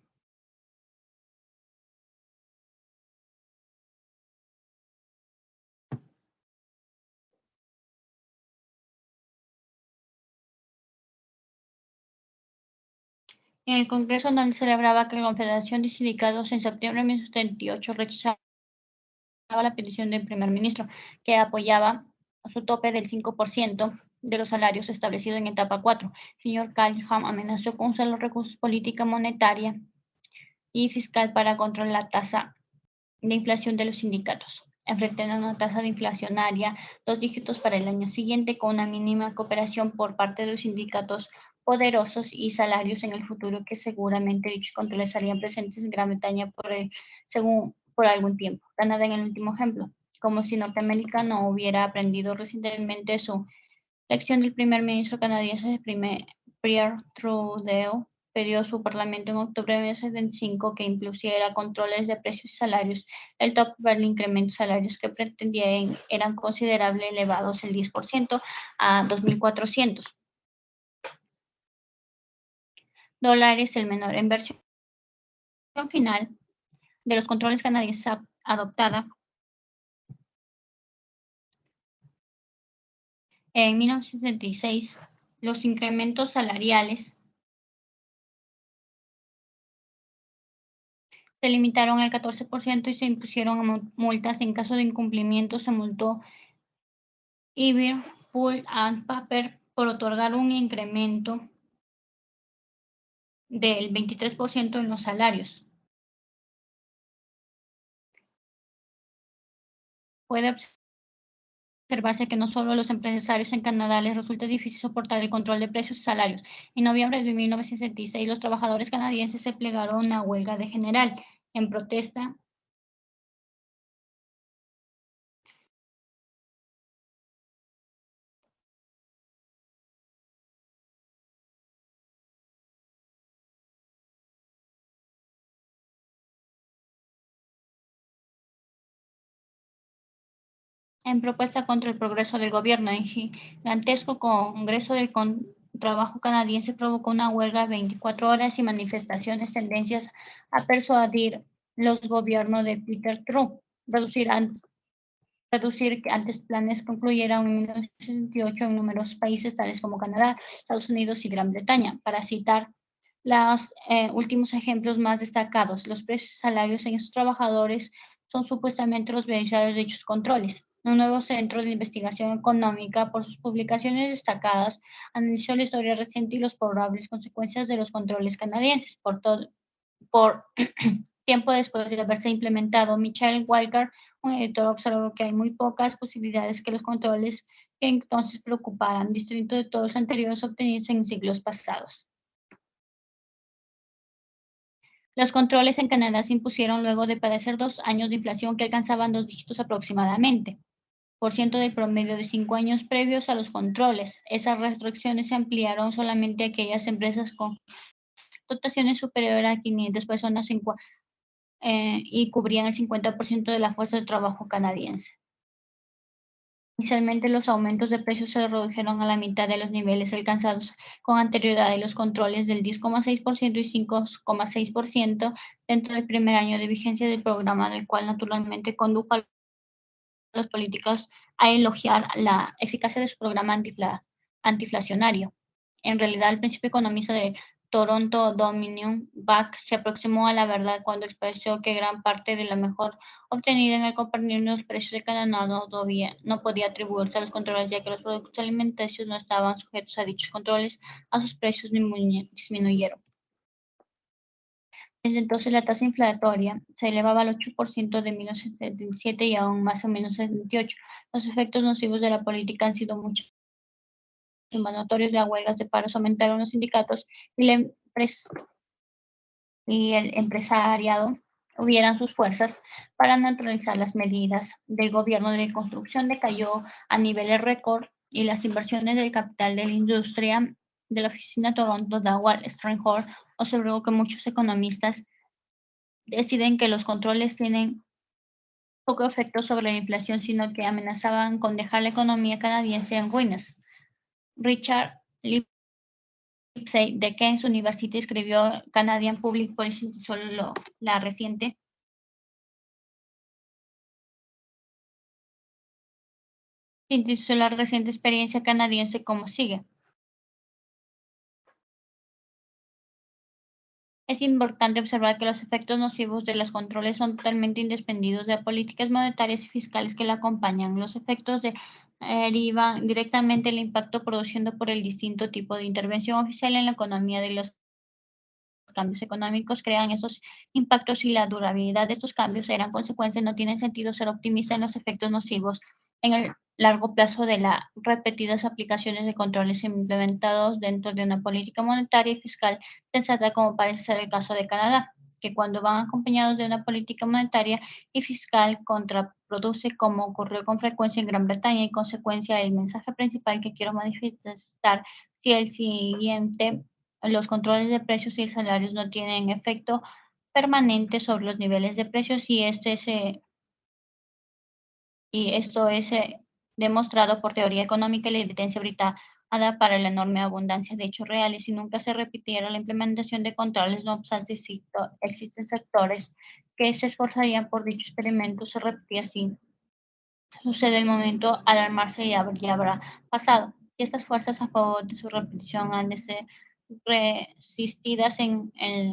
En el Congreso, donde celebraba que la Confederación de Sindicatos en septiembre de 1978 rechazaba la petición del primer ministro, que apoyaba su tope del 5% de los salarios establecido en etapa 4. El señor Calhoun amenazó con usar los recursos política monetaria y fiscal para controlar la tasa de inflación de los sindicatos, enfrentando una tasa de inflacionaria 2 dígitos para el año siguiente, con una mínima cooperación por parte de los sindicatos poderosos y salarios en el futuro que seguramente dichos controles estarían presentes en Gran Bretaña por algún tiempo. Canadá en el último ejemplo, como si Norteamérica no hubiera aprendido recientemente su lección del primer ministro canadiense Pierre Trudeau pidió a su parlamento en octubre de 1975 que impusiera controles de precios y salarios. El top para el incremento de salarios que pretendían eran considerablemente elevados, el 10% a 2.400 dólares, el menor inversión final de los controles canadienses adoptada en 1976. Los incrementos salariales se limitaron al 14% y se impusieron multas en caso de incumplimiento. Se multó Ibir, Pulp and Paper por otorgar un incremento del 23% en los salarios. Puede observarse que no solo a los empresarios en Canadá les resulta difícil soportar el control de precios y salarios. En noviembre de 1966, los trabajadores canadienses se plegaron a una huelga general en protesta en propuesta contra el progreso del gobierno. El gigantesco Congreso del Trabajo canadiense provocó una huelga de 24 horas y manifestaciones tendencias a persuadir los gobiernos de Peter Trudeau reducir antes planes concluyeran en 1968 en numerosos países tales como Canadá, Estados Unidos y Gran Bretaña. Para citar los últimos ejemplos más destacados, los precios y salarios en estos trabajadores son supuestamente los beneficiarios de dichos controles. Un nuevo centro de investigación económica, por sus publicaciones destacadas, analizó la historia reciente y las probables consecuencias de los controles canadienses. Por tiempo después de haberse implementado, Michael Walker, un editor, observó que hay muy pocas posibilidades que los controles que entonces preocuparan, distintos de todos los anteriores obtenidos en siglos pasados. Los controles en Canadá se impusieron luego de padecer 2 años de inflación que alcanzaban 2 dígitos aproximadamente. del promedio de 5 años previos a los controles. Esas restricciones se ampliaron solamente a aquellas empresas con dotaciones superiores a 500 personas y cubrían el 50% de la fuerza de trabajo canadiense. Inicialmente, los aumentos de precios se redujeron a la mitad de los niveles alcanzados con anterioridad y los controles del 10,6% y 5,6% dentro del primer año de vigencia del programa, del cual naturalmente condujo a los políticos a elogiar la eficacia de su programa antiinflacionario. En realidad, el principio economista de Toronto Dominion Buck se aproximó a la verdad cuando expresó que gran parte de la mejora obtenida en el compartir los precios de Canadá no podía atribuirse a los controles, ya que los productos alimenticios no estaban sujetos a dichos controles, a sus precios disminuyeron. Desde entonces, la tasa inflatoria se elevaba al 8% de 1977 y aún más en 1978. Los efectos nocivos de la política han sido muchos más notorios. Las huelgas de paros aumentaron los sindicatos y, el empresariado hubieran sus fuerzas para neutralizar las medidas del gobierno de construcción decayó a niveles récord y las inversiones del capital de la industria de la oficina Toronto Dawal Strangford observó que muchos economistas deciden que los controles tienen poco efecto sobre la inflación, sino que amenazaban con dejar la economía canadiense en ruinas. Richard Lipsey de King's University escribió Canadian Public Policy, solo la reciente experiencia canadiense como sigue. Es importante observar que los efectos nocivos de los controles son totalmente independientes de políticas monetarias y fiscales que la acompañan. Los efectos derivan directamente del impacto producido por el distinto tipo de intervención oficial en la economía de los cambios económicos crean esos impactos y la durabilidad de estos cambios eran consecuencias. No tiene sentido ser optimista en los efectos nocivos en el largo plazo de las repetidas aplicaciones de controles implementados dentro de una política monetaria y fiscal sensata, como parece ser el caso de Canadá, que cuando van acompañados de una política monetaria y fiscal contraproduce, como ocurrió con frecuencia en Gran Bretaña, y consecuencia el mensaje principal que quiero manifestar si el siguiente: los controles de precios y salarios no tienen efecto permanente sobre los niveles de precios y esto es demostrado por teoría económica y la evidencia britada para la enorme abundancia de hechos reales. Si nunca se repitiera la implementación de controles, no obstante, existen sectores que se esforzarían por dicho experimento, se repetía así. Sucede el momento, alarmarse ya habrá pasado. Y estas fuerzas a favor de su repetición han de ser resistidas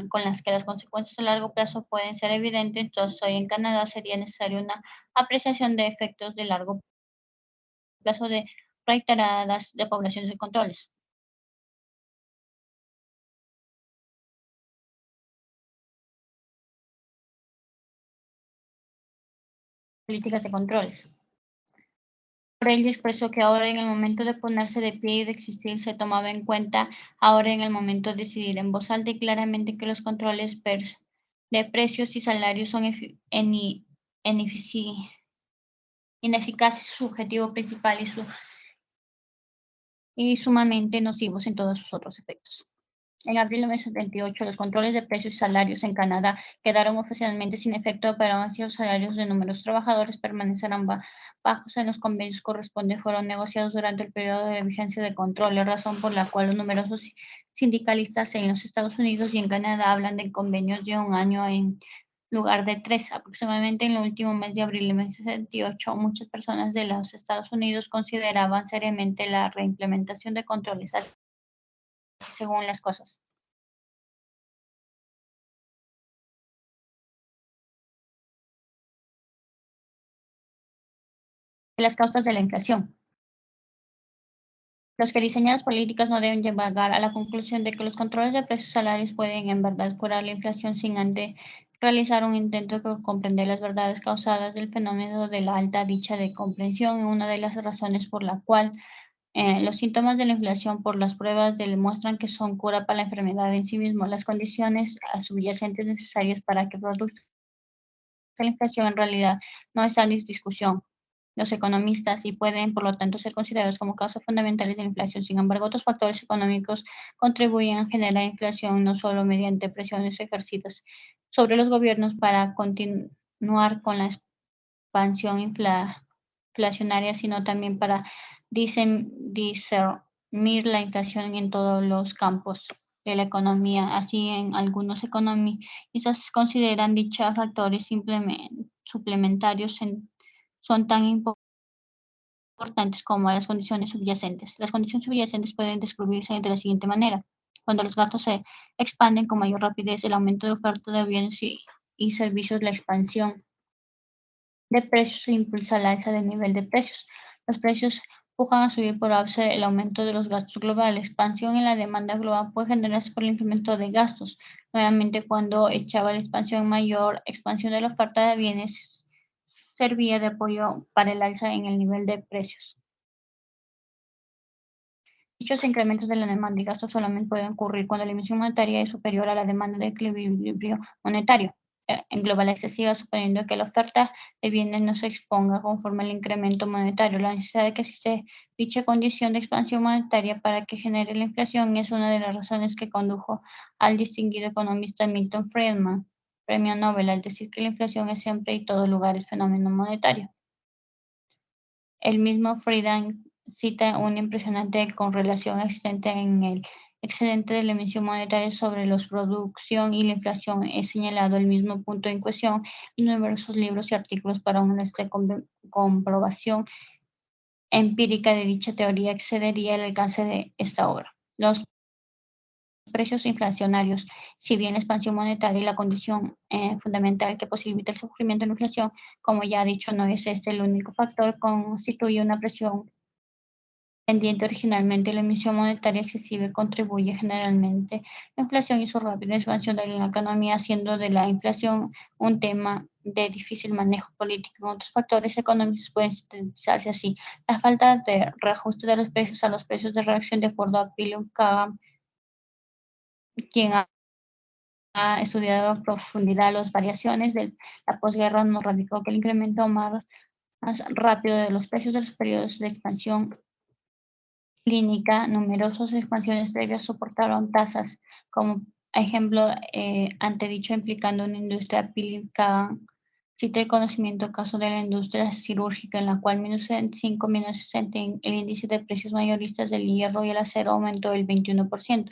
con las que las consecuencias a largo plazo pueden ser evidentes. Entonces, hoy en Canadá sería necesaria una apreciación de efectos de largo plazo de reiteradas de poblaciones de controles, políticas de controles. Aurelio expresó que ahora en el momento de ponerse de pie y de existir se tomaba en cuenta ahora en el momento de decidir en voz alta y claramente que los controles de precios y salarios son ineficaces, su objetivo principal y sumamente nocivos en todos sus otros efectos. En abril de 1978, los controles de precios y salarios en Canadá quedaron oficialmente sin efecto, pero aún así los salarios de numerosos trabajadores permanecerán bajos en los convenios correspondientes fueron negociados durante el periodo de vigencia del control, razón por la cual los numerosos sindicalistas en los Estados Unidos y en Canadá hablan de convenios de un año en lugar de 3. Aproximadamente en el último mes de abril de 1978, muchas personas de los Estados Unidos consideraban seriamente la reimplementación de controles según las cosas. Las causas de la inflación. Los que diseñan las políticas no deben llegar a la conclusión de que los controles de precios y salarios pueden en verdad curar la inflación sin antes realizar un intento de comprender las verdades causadas del fenómeno de la alta dicha de comprensión. Una de las razones por la cual los síntomas de la inflación por las pruebas demuestran que son cura para la enfermedad en sí mismo. Las condiciones subyacentes necesarias para que produzca la inflación en realidad no están en discusión. los economistas y pueden, por lo tanto, ser considerados como causas fundamentales de la inflación. Sin embargo, otros factores económicos contribuyen a generar inflación no solo mediante presiones ejercidas sobre los gobiernos para continuar con la expansión inflacionaria, sino también para discernir la inflación en todos los campos de la economía. Así, en algunos economistas consideran dichos factores suplementarios son tan importantes como las condiciones subyacentes. Las condiciones subyacentes pueden describirse de la siguiente manera. Cuando los gastos se expanden con mayor rapidez, el aumento de oferta de bienes y servicios, la expansión de precios impulsa al alza del nivel de precios. Los precios empujan a subir por base el aumento de los gastos globales. La expansión en la demanda global puede generarse por el incremento de gastos. Nuevamente, cuando echaba la expansión mayor, expansión de la oferta de bienes servía de apoyo para el alza en el nivel de precios. Dichos incrementos de la demanda y gastos solamente pueden ocurrir cuando la emisión monetaria es superior a la demanda de equilibrio monetario en global excesiva, suponiendo que la oferta de bienes no se exponga conforme al incremento monetario. La necesidad de que existe dicha condición de expansión monetaria para que genere la inflación es una de las razones que condujo al distinguido economista Milton Friedman, premio Nobel, al decir que la inflación es siempre y todo lugar es fenómeno monetario. El mismo Friedman cita una impresionante correlación existente en el excedente de la emisión monetaria sobre la producción y la inflación. He señalado el mismo punto en cuestión en numerosos libros y artículos para una comprobación empírica de dicha teoría excedería el alcance de esta obra. Los precios inflacionarios, si bien la expansión monetaria y la condición fundamental que posibilita el sufrimiento de la inflación, como ya he dicho, no es este el único factor, constituye una presión pendiente originalmente. La emisión monetaria excesiva contribuye generalmente a la inflación y su rápida expansión de la economía, haciendo de la inflación un tema de difícil manejo político. Otros factores económicos pueden sintetizarse así: la falta de reajuste de los precios a los precios de reacción, de acuerdo a William Kagan, quien ha estudiado a profundidad las variaciones de la posguerra, nos radicó que el incremento más rápido de los precios de los periodos de expansión clínica, numerosas expansiones previas soportaron tasas, como ejemplo antedicho, implicando una industria aplicada. Cita el conocimiento caso de la industria cirúrgica, en la cual en 1965, 1960 el índice de precios mayoristas del hierro y el acero aumentó el 21%,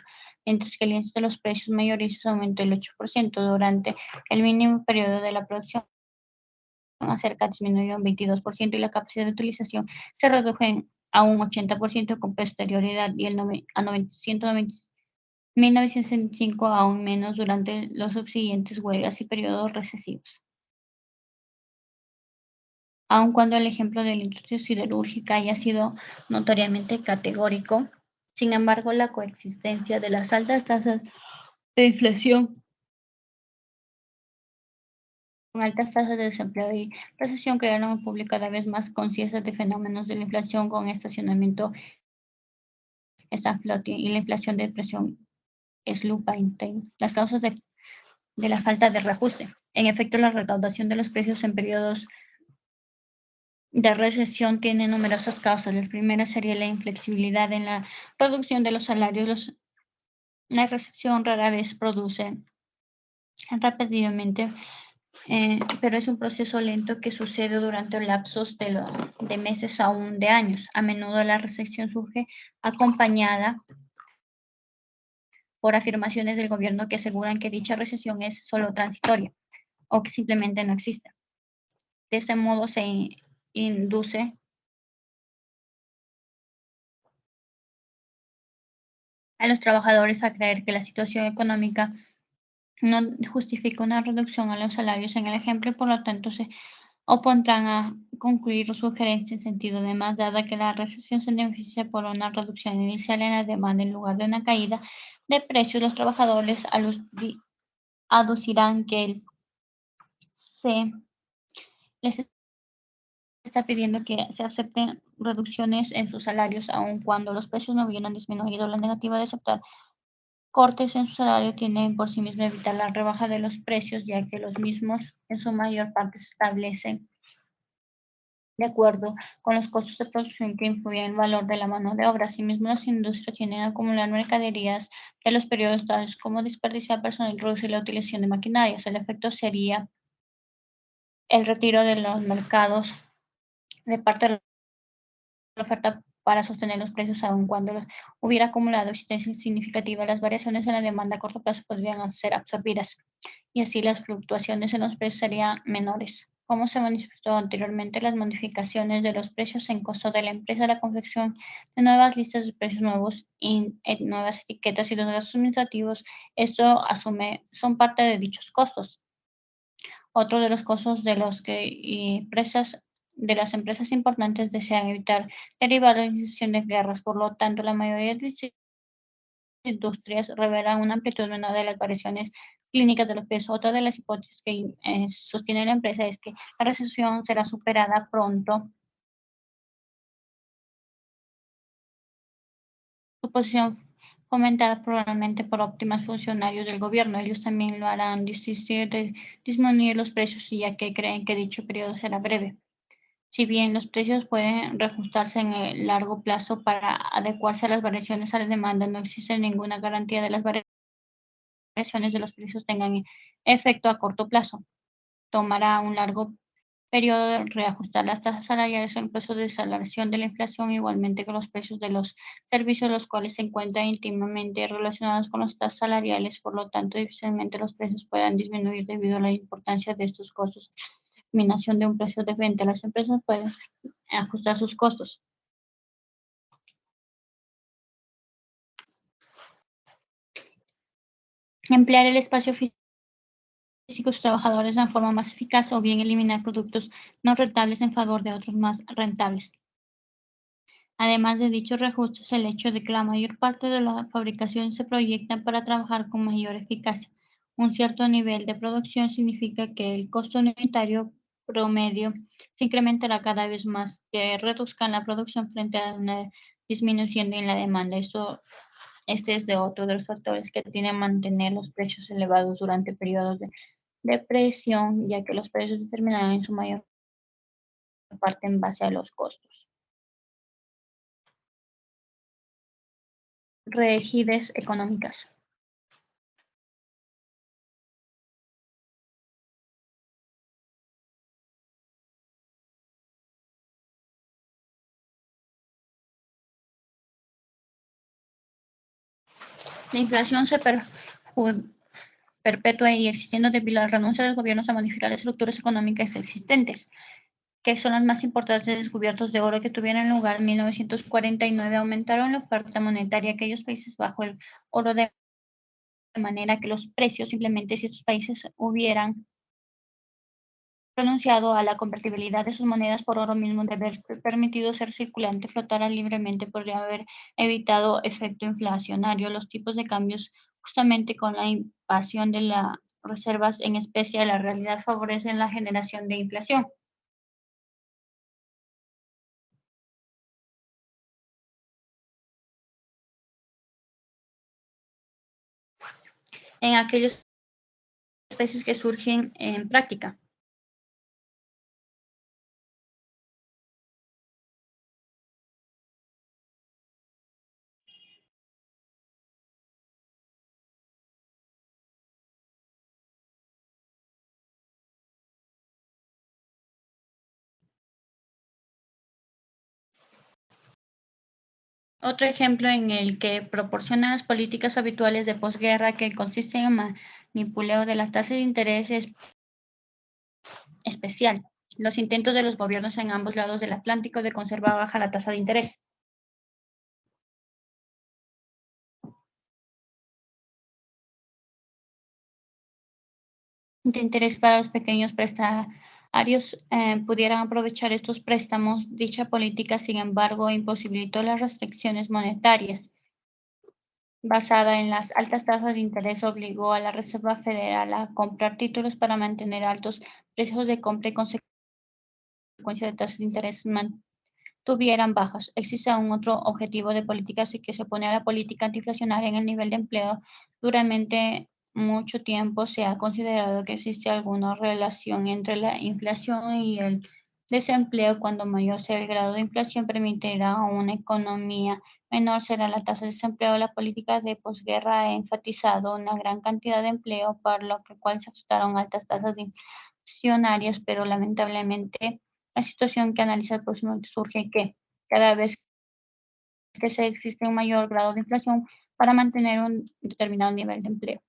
mientras que el índice de los precios mayoristas aumentó el 8%. Durante el mínimo periodo de la producción acera disminuyó un 22% y la capacidad de utilización se redujo a un 80% con posterioridad, y a 1965 aún menos durante los subsiguientes huelgas y periodos recesivos. Aun cuando el ejemplo de la industria siderúrgica haya sido notoriamente categórico, sin embargo, la coexistencia de las altas tasas de inflación con altas tasas de desempleo y recesión crearon un público cada vez más consciente de fenómenos de la inflación con estacionamiento está floating y la inflación de presión slow painting. Las causas de la falta de reajuste. En efecto, la recaudación de los precios en periodos de recesión tiene numerosas causas. La primera sería la inflexibilidad en la producción de los salarios. La recesión rara vez produce rápidamente, pero es un proceso lento que sucede durante lapsos de meses aún de años. A menudo la recesión surge acompañada por afirmaciones del gobierno que aseguran que dicha recesión es solo transitoria o que simplemente no existe. De este modo se induce a los trabajadores a creer que la situación económica no justifica una reducción a los salarios en el ejemplo y por lo tanto se opondrán a concluir su sugerencia en sentido. Además, dada que la recesión se beneficia por una reducción inicial en la demanda en lugar de una caída de precios, los trabajadores aducirán que se les está pidiendo que se acepten reducciones en sus salarios, aun cuando los precios no hubieran disminuido. La negativa de aceptar cortes en su salario tiene por sí misma evitar la rebaja de los precios, ya que los mismos en su mayor parte se establecen de acuerdo con los costos de producción que influyen en el valor de la mano de obra. Asimismo, las industrias tienden a acumular mercaderías de los periodos tales como desperdiciar personal y reducir la utilización de maquinarias. El efecto sería el retiro de los mercados de parte de la oferta para sostener los precios, aun cuando hubiera acumulado existencia significativa, las variaciones en la demanda a corto plazo podrían ser absorbidas y así las fluctuaciones en los precios serían menores. Como se manifestó anteriormente, las modificaciones de los precios en costo de la empresa, la confección de nuevas listas de precios nuevos y nuevas etiquetas y los gastos administrativos, esto asume, son parte de dichos costos. Otro de los costos de los que de las empresas importantes desean evitar derivar la iniciación de guerras. Por lo tanto, la mayoría de las industrias revelan una amplitud menor de las variaciones clínicas de los precios. Otra de las hipótesis que sostiene la empresa es que la recesión será superada pronto. Su posición fomentada probablemente por óptimos funcionarios del gobierno. Ellos también lo harán desistir de disminuir los precios, ya que creen que dicho periodo será breve. Si bien los precios pueden reajustarse en el largo plazo para adecuarse a las variaciones a la demanda, no existe ninguna garantía de las variaciones de los precios tengan efecto a corto plazo. Tomará un largo periodo de reajustar las tasas salariales en el proceso de desaceleración de la inflación, igualmente que los precios de los servicios, los cuales se encuentran íntimamente relacionados con las tasas salariales. Por lo tanto, difícilmente los precios puedan disminuir debido a la importancia de estos costos. Eliminación de un precio de venta. Las empresas pueden ajustar sus costos. Emplear el espacio físico de sus trabajadores de forma más eficaz o bien eliminar productos no rentables en favor de otros más rentables. Además de dichos reajustes, el hecho de que la mayor parte de la fabricación se proyecta para trabajar con mayor eficacia. Un cierto nivel de producción significa que el costo unitario promedio se incrementará cada vez más que reduzcan la producción frente a una disminución en la demanda. Este es de otro de los factores que tiene a mantener los precios elevados durante periodos de depresión, ya que los precios determinarán en su mayor parte en base a los costos. Rigidez económicas. La inflación se perpetúa y existiendo debido a la renuncia de los gobiernos a modificar las estructuras económicas existentes, que son las más importantes descubiertos de oro que tuvieron lugar en 1949, aumentaron la oferta monetaria de aquellos países bajo el oro de manera que los precios simplemente si estos países hubieran renunciado a la convertibilidad de sus monedas por oro mismo de haber permitido ser circulante flotara libremente, podría haber evitado efecto inflacionario. Los tipos de cambios, justamente con la invasión de las reservas en especie, la realidad favorecen la generación de inflación. En aquellos países que surgen en práctica. Otro ejemplo en el que proporcionan las políticas habituales de posguerra que consisten en manipuleo de las tasas de interés es especial. Los intentos de los gobiernos en ambos lados del Atlántico de conservar baja la tasa de interés. De interés para los pequeños prestatarios pudieran aprovechar estos préstamos. Dicha política, sin embargo, imposibilitó las restricciones monetarias. Basada en las altas tasas de interés, obligó a la Reserva Federal a comprar títulos para mantener altos precios de compra y consecuencia de tasas de interés tuvieran bajas. Existe aún otro objetivo de política que se opone a la política antiinflacionaria en el nivel de empleo. Durante mucho tiempo se ha considerado que existe alguna relación entre la inflación y el desempleo. Cuando mayor sea el grado de inflación, permitirá una economía menor será la tasa de desempleo. La política de posguerra ha enfatizado una gran cantidad de empleo, por lo cual se ajustaron altas tasas de inflacionarias, pero lamentablemente la situación que analiza el próximo surge que cada vez que se existe un mayor grado de inflación para mantener un determinado nivel de empleo.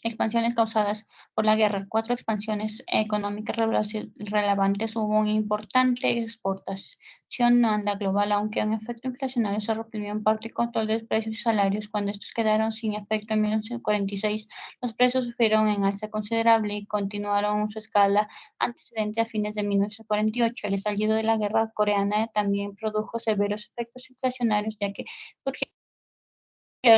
Expansiones causadas por la guerra. Cuatro expansiones económicas relevantes. Hubo una importante exportación demanda global, aunque un efecto inflacionario se reprimió en parte con control de precios y salarios. Cuando estos quedaron sin efecto en 1946, los precios sufrieron en alza considerable y continuaron su escala antecedente a fines de 1948. El estallido de la guerra coreana también produjo severos efectos inflacionarios, ya que surgieron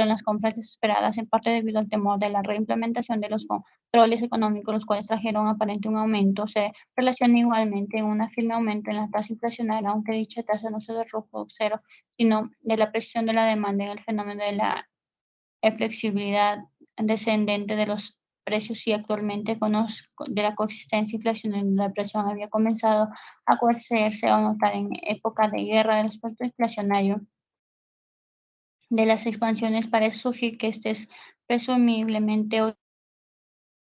las compras desesperadas, en parte debido al temor de la reimplementación de los controles económicos, los cuales trajeron aparente un aumento. Se relaciona igualmente en un firme aumento en la tasa inflacionaria, aunque dicha tasa no se redujo cero, sino de la presión de la demanda en el fenómeno de la flexibilidad descendente de los precios. Y actualmente de la consistencia inflacionaria, la presión había comenzado a conocerse o notar en época de guerra. El aspecto inflacionario de las expansiones parece sugerir que presumiblemente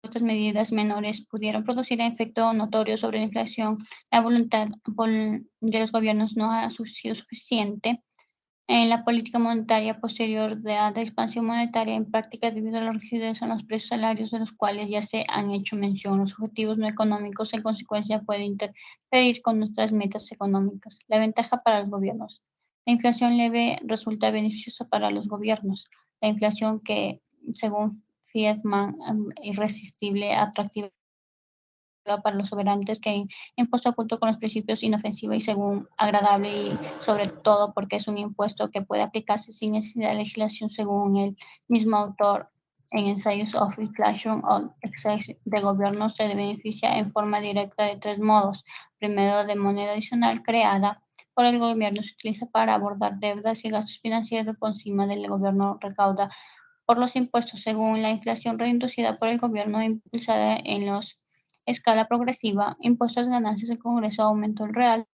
otras medidas menores pudieron producir un efecto notorio sobre la inflación. La voluntad de los gobiernos no ha sido suficiente en la política monetaria posterior de la expansión monetaria en práctica debido a la rigidez en los precios salarios, de los cuales ya se han hecho mención. Los objetivos no económicos en consecuencia pueden interferir con nuestras metas económicas. La ventaja para los gobiernos. La inflación leve resulta beneficiosa para los gobiernos. La inflación que, según Friedman, irresistible, atractiva para los soberantes, que impuesto oculto con los principios inofensivo y según agradable, y sobre todo porque es un impuesto que puede aplicarse sin necesidad de legislación, según el mismo autor en Ensayos of Inflation o Excess de Gobierno. Se beneficia en forma directa de tres modos. Primero, de moneda adicional creada por el gobierno, se utiliza para abordar deudas y gastos financieros por encima del gobierno recauda por los impuestos. Según la inflación reinducida por el gobierno impulsada en los escala progresiva. Impuestos de ganancias. El Congreso aumentó el real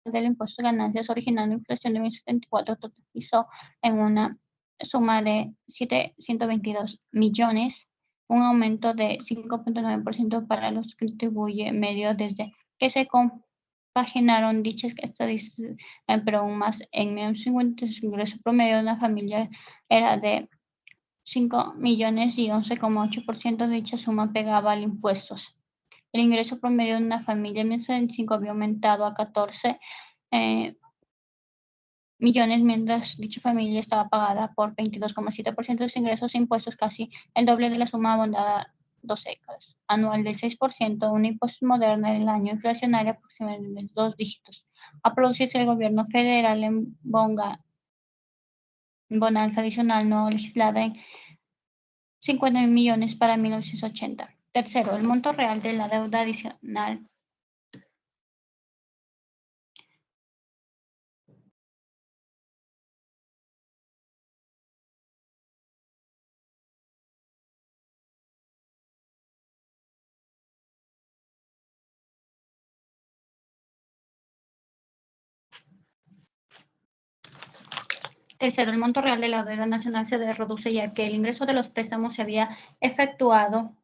del impuesto de ganancias, originando inflación de 1974, totalizó en una suma de 722 millones, un aumento de 5.9% para los que contribuye medio desde que se compaginaron dichas estadísticas, pero aún más en 1950 el ingreso promedio de una familia era de 5 millones y 11,8% de dicha suma pegaba al impuestos. El ingreso promedio de una familia en 1975 había aumentado a 14 millones, mientras dicha familia estaba pagada por 22,7% de sus ingresos e impuestos, casi el doble de la suma abondada 2 décadas. Anual del 6%, una impuesto moderna del año inflacionaria aproximadamente de 2 dígitos. A producirse el gobierno federal en bonanza adicional no legislada en 50 millones para 1980. Tercero, el monto real de la deuda adicional. Tercero, el monto real de la deuda nacional se reduce, ya que el ingreso de los préstamos se había efectuado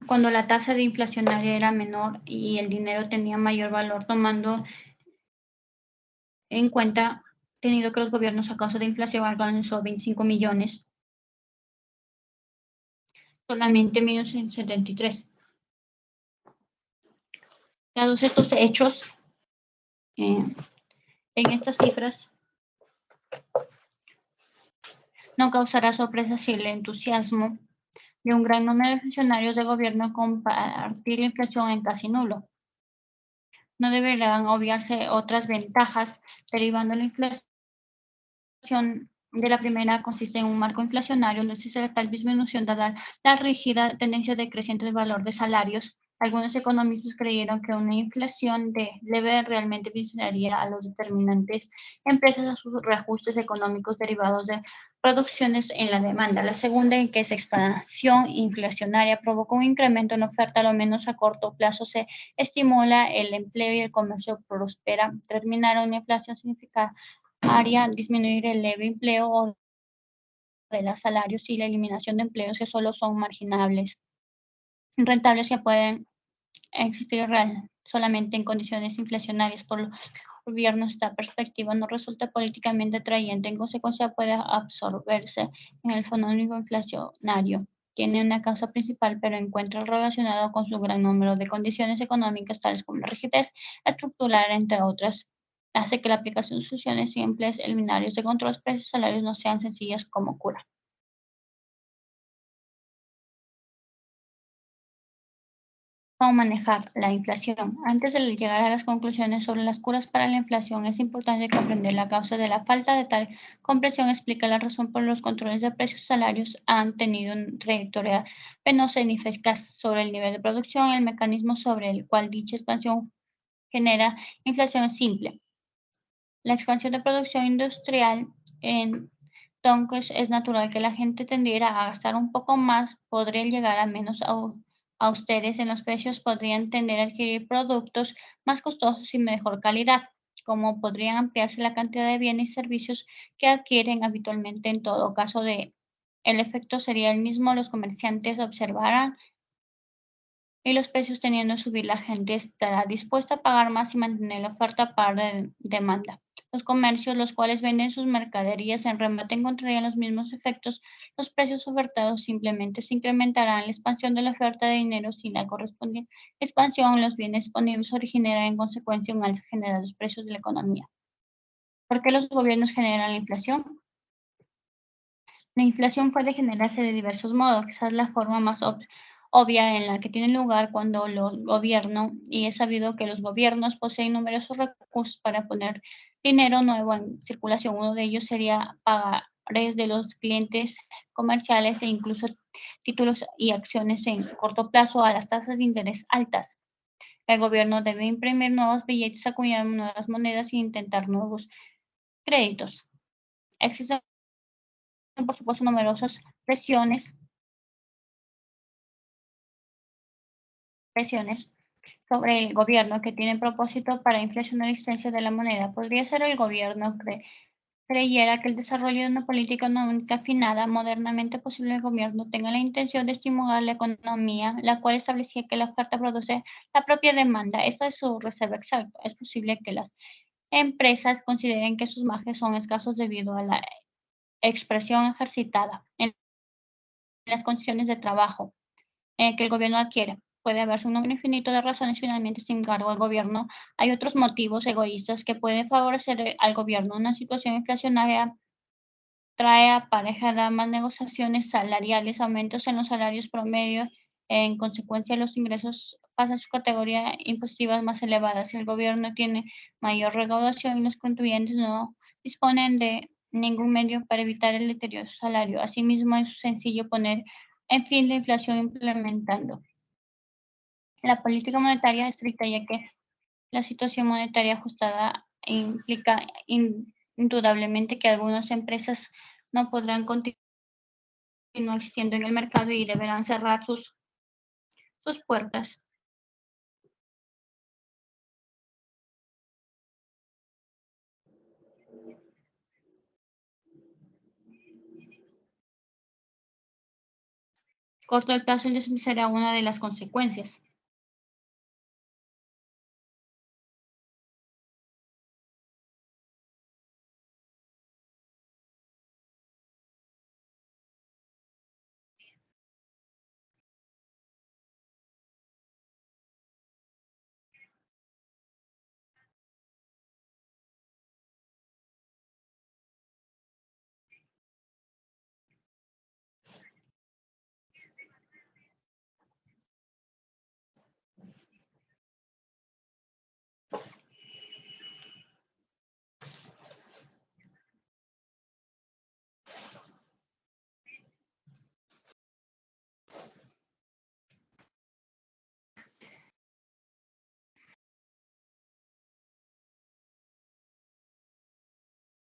cuando la tasa de inflacionaria era menor y el dinero tenía mayor valor, tomando en cuenta tenido que los gobiernos a causa de inflación alcanzó 25 millones solamente en 1973. Dados estos hechos, en estas cifras no causará sorpresa si el entusiasmo de un gran número de funcionarios de gobierno compartir la inflación en casi nulo. No deberán obviarse otras ventajas derivando de la inflación. De la primera consiste en un marco inflacionario, no existe la tal disminución dada la rígida tendencia decreciente del valor de salarios. Algunos economistas creyeron que una inflación leve realmente beneficiaría a los determinantes empresas a sus reajustes económicos derivados de producciones en la demanda. La segunda, en que es expansión inflacionaria, provoca un incremento en la oferta, a lo menos a corto plazo se estimula el empleo y el comercio prospera. Terminar una inflación significaría disminuir el leve empleo o de los salarios y la eliminación de empleos que solo son marginables, rentables, que pueden existir solamente en condiciones inflacionarias. Por lo que el gobierno, esta perspectiva no resulta políticamente atrayente, en consecuencia puede absorberse en el fenómeno inflacionario. Tiene una causa principal, pero encuentra relacionado con su gran número de condiciones económicas, tales como la rigidez estructural, entre otras. Hace que la aplicación de soluciones simples, eliminarios de control de precios y salarios no sean sencillas como cura. Cómo manejar la inflación. Antes de llegar a las conclusiones sobre las curas para la inflación, es importante comprender la causa de la falta de tal comprensión. Explica la razón por los controles de precios y salarios han tenido una trayectoria penosa e ineficaz sobre el nivel de producción. El mecanismo sobre el cual dicha expansión genera inflación es simple. La expansión de producción industrial, entonces es natural que la gente tendiera a gastar un poco más, podría llegar a menos austeros en los precios, podrían tender a adquirir productos más costosos y mejor calidad, como podrían ampliarse la cantidad de bienes y servicios que adquieren habitualmente. En todo caso, el efecto sería el mismo, los comerciantes observarán y los precios tendiendo a subir, la gente estará dispuesta a pagar más y mantener la oferta para la demanda. Los comercios, los cuales venden sus mercaderías en remate, encontrarían los mismos efectos. Los precios ofertados simplemente se incrementarán. La expansión de la oferta de dinero sin la correspondiente expansión, los bienes disponibles originarán en consecuencia un alza general de los precios de la economía. ¿Por qué los gobiernos generan la inflación? La inflación puede generarse de diversos modos. Quizás la forma más obvia en la que tiene lugar cuando los gobiernos, y es sabido que los gobiernos poseen numerosos recursos para poner dinero nuevo en circulación. Uno de ellos sería pagarés de los clientes comerciales e incluso títulos y acciones en corto plazo a las tasas de interés altas. El gobierno debe imprimir nuevos billetes, acuñar nuevas monedas e intentar nuevos créditos. Existen, por supuesto, numerosas presiones sobre el gobierno que tienen propósito para inflacionar la existencia de la moneda. Podría ser el gobierno creyera que el desarrollo de una política económica afinada, modernamente posible, el gobierno tenga la intención de estimular la economía, la cual establecía que la oferta produce la propia demanda. Esta es su reserva exacta. Es posible que las empresas consideren que sus márgenes son escasos debido a la expresión ejercitada en las condiciones de trabajo que el gobierno adquiere. Puede haber un número infinito de razones. Finalmente, sin embargo, el gobierno, hay otros motivos egoístas que pueden favorecer al gobierno. Una situación inflacionaria trae aparejada más negociaciones salariales, aumentos en los salarios promedio. En consecuencia, los ingresos pasan a su categoría impositiva más elevada. Si el gobierno tiene mayor recaudación y los contribuyentes no disponen de ningún medio para evitar el deterioro de su salario. Asimismo, es sencillo poner en fin la inflación implementando la política monetaria estricta, ya que la situación monetaria ajustada implica indudablemente que algunas empresas no podrán continuar existiendo en el mercado y deberán cerrar sus puertas. Corto el plazo, el desempleo será una de las consecuencias.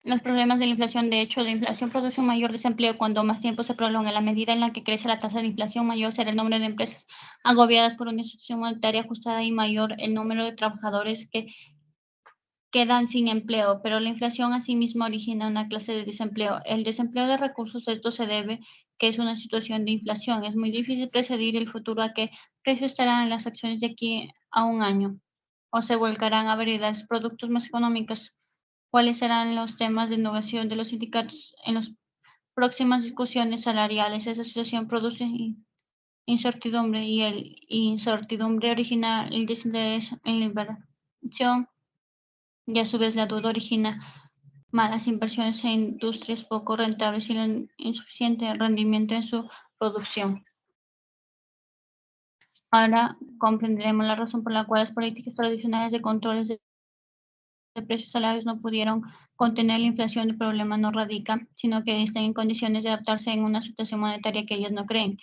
Los problemas de la inflación, de hecho, la inflación produce un mayor desempleo cuando más tiempo se prolonga. En la medida en la que crece la tasa de inflación, mayor será el número de empresas agobiadas por una institución monetaria ajustada y mayor el número de trabajadores que quedan sin empleo, pero la inflación asimismo origina una clase de desempleo. El desempleo de recursos, esto se debe que es una situación de inflación. Es muy difícil predecir el futuro a qué precio estarán las acciones de aquí a un año o se volcarán a variedades productos más económicos. ¿Cuáles serán los temas de innovación de los sindicatos en las próximas discusiones salariales? Esa situación produce incertidumbre y el incertidumbre origina el desinterés en la inversión y a su vez la duda origina malas inversiones en industrias poco rentables y el insuficiente rendimiento en su producción. Ahora comprenderemos la razón por la cual las políticas tradicionales de controles de precios salarios no pudieron contener la inflación. El problema no radica, sino que están en condiciones de adaptarse en una situación monetaria que ellas no creen.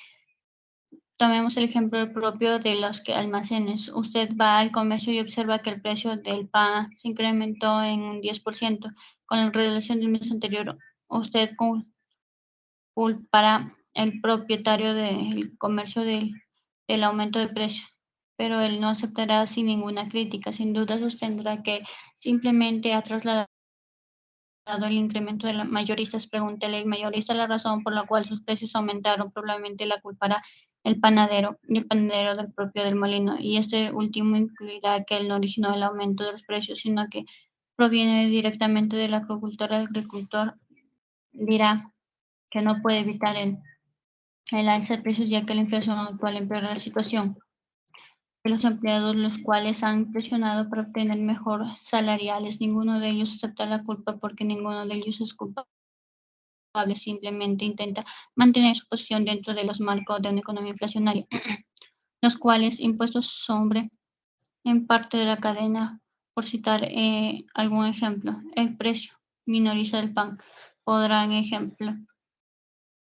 Tomemos el ejemplo propio de los almacenes. Usted va al comercio y observa que el precio del pan se incrementó en un 10% con la relación del mes anterior. Usted culpará al propietario del comercio del aumento de precio, pero él no aceptará sin ninguna crítica. Sin duda sostendrá que simplemente ha trasladado el incremento de los mayoristas. Pregúntele al mayorista la razón por la cual sus precios aumentaron. Probablemente la culpará el panadero y el panadero del propio del molino. Y este último incluirá que él no originó el aumento de los precios, sino que proviene directamente del agricultor. El agricultor dirá que no puede evitar el alza de precios ya que la inflación actual empeora la situación de los empleados, los cuales han presionado para obtener mejoras salariales. Ninguno de ellos acepta la culpa porque ninguno de ellos es culpable, simplemente intenta mantener su posición dentro de los marcos de una economía inflacionaria, los cuales impuestos sobre en parte de la cadena. Por citar algún ejemplo, el precio minoriza del pan. Podrán ejemplo,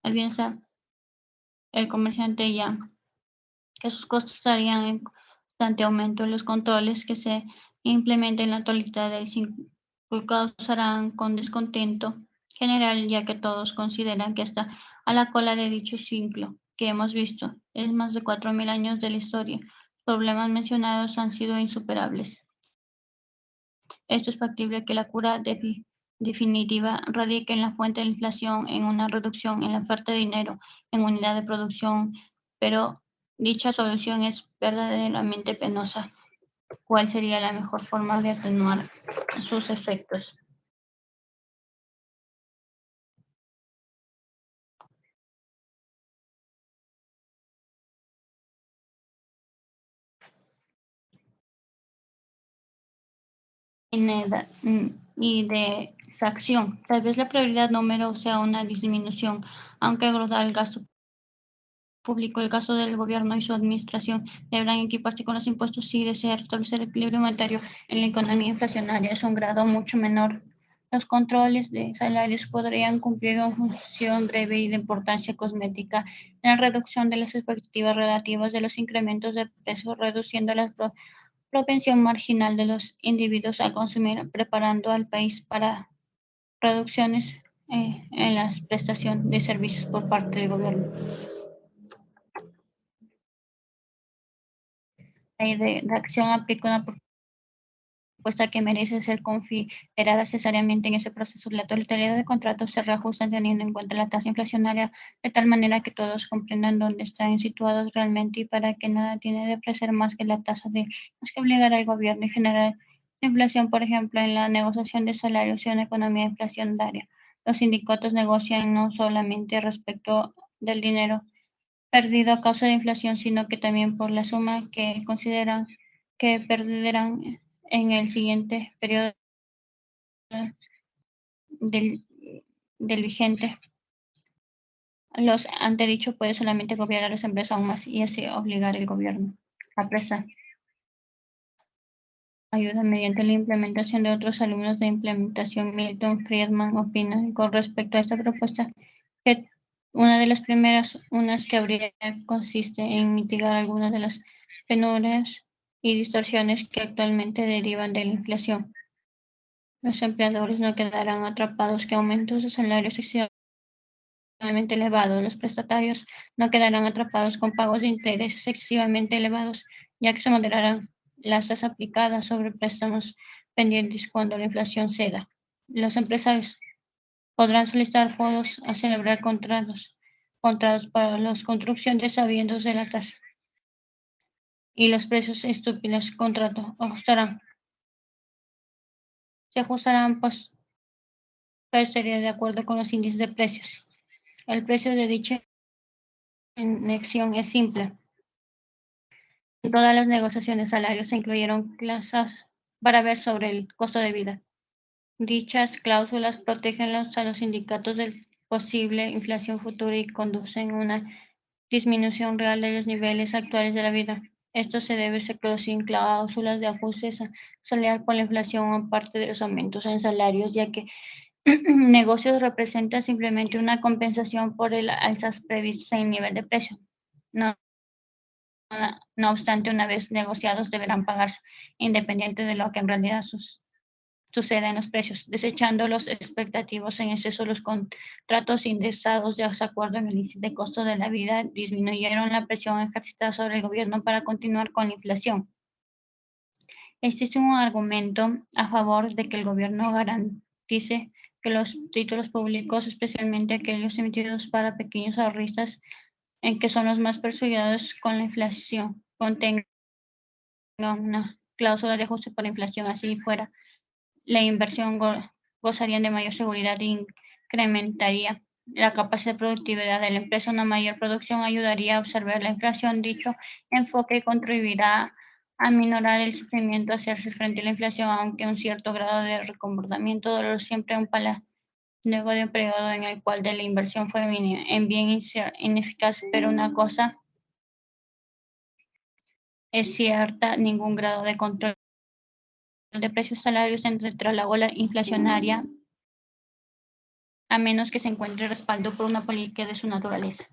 el bienestar, el comerciante ya que sus costos estarían en constante aumento. Los controles que se implementen en la actualidad del ciclo causarán con descontento general, ya que todos consideran que está a la cola de dicho ciclo que hemos visto. Es más de 4.000 años de la historia. Los problemas mencionados han sido insuperables. Esto es factible que la cura definitiva radique en la fuente de la inflación, en una reducción en la oferta de dinero en unidad de producción, pero dicha solución es verdaderamente penosa. ¿Cuál sería la mejor forma de atenuar sus efectos? Y de exacción. Tal vez la prioridad número sea una disminución, aunque global el gasto público, el gasto del gobierno y su administración deberán equiparse con los impuestos si desea restablecer el equilibrio monetario en la economía inflacionaria. Es un grado mucho menor. Los controles de salarios podrían cumplir una función breve y de importancia cosmética en la reducción de las expectativas relativas de los incrementos de precios, reduciendo la propensión marginal de los individuos a consumir, preparando al país para reducciones en la prestación de servicios por parte del gobierno. La redacción aplica una propuesta que merece ser considerada necesariamente en ese proceso. La totalidad de contratos se reajustan teniendo en cuenta la tasa inflacionaria de tal manera que todos comprendan dónde están situados realmente y para que nada tiene de ofrecer más que la tasa de más que obligar al gobierno y generar la inflación, por ejemplo, en la negociación de salarios y una economía inflacionaria. Los sindicatos negocian no solamente respecto del dinero perdido a causa de inflación, sino que también por la suma que consideran que perderán en el siguiente periodo del, del vigente. Los antedicho puede solamente agobiar a las empresas aún más y así obligar al gobierno a prestar ayuda mediante la implementación de otros alumnos de implementación. Milton Friedman opina con respecto a esta propuesta que una de las primeras, unas que habría consiste en mitigar algunas de las penurias y distorsiones que actualmente derivan de la inflación. Los empleadores no quedarán atrapados con aumentos de salarios excesivamente elevados. Los prestatarios no quedarán atrapados con pagos de intereses excesivamente elevados, ya que se moderarán las tasas aplicadas sobre préstamos pendientes cuando la inflación ceda. Los empresarios podrán solicitar fondos a celebrar contratos para la construcción de sabiendos de la tasa y los precios estúpidos contratos se ajustarán sería de acuerdo con los índices de precios. El precio de dicha conexión es simple. En todas las negociaciones salarios se incluyeron cláusulas para ver sobre el costo de vida. Dichas cláusulas protegen a los sindicatos de posible inflación futura y conducen a una disminución real de los niveles actuales de la vida. Esto se debe sin cláusulas de ajuste salarial por la inflación aparte de los aumentos en salarios, ya que negocios representa simplemente una compensación por el alzas previstas en el nivel de precio. No, no obstante, una vez negociados deberán pagarse, independiente de lo que en realidad suceda en los precios, desechando los expectativos en exceso. Los contratos indexados de acuerdo en el índice de costo de la vida disminuyeron la presión ejercitada sobre el gobierno para continuar con la inflación. Existe un argumento a favor de que el gobierno garantice que los títulos públicos, especialmente aquellos emitidos para pequeños ahorristas, que son los más perjudicados con la inflación, contengan una cláusula de ajuste por inflación. Así fuera, la inversión gozaría de mayor seguridad e incrementaría la capacidad de productividad de la empresa. Una mayor producción ayudaría a observar la inflación. Dicho enfoque contribuirá a minorar el sufrimiento, hacerse frente a la inflación, aunque un cierto grado de recomportamiento dolor siempre un luego de un periodo en el cual de la inversión fue en bien ineficaz. Pero una cosa es cierta, ningún grado de control de precios salarios entre la ola inflacionaria, a menos que se encuentre respaldo por una política de su naturaleza.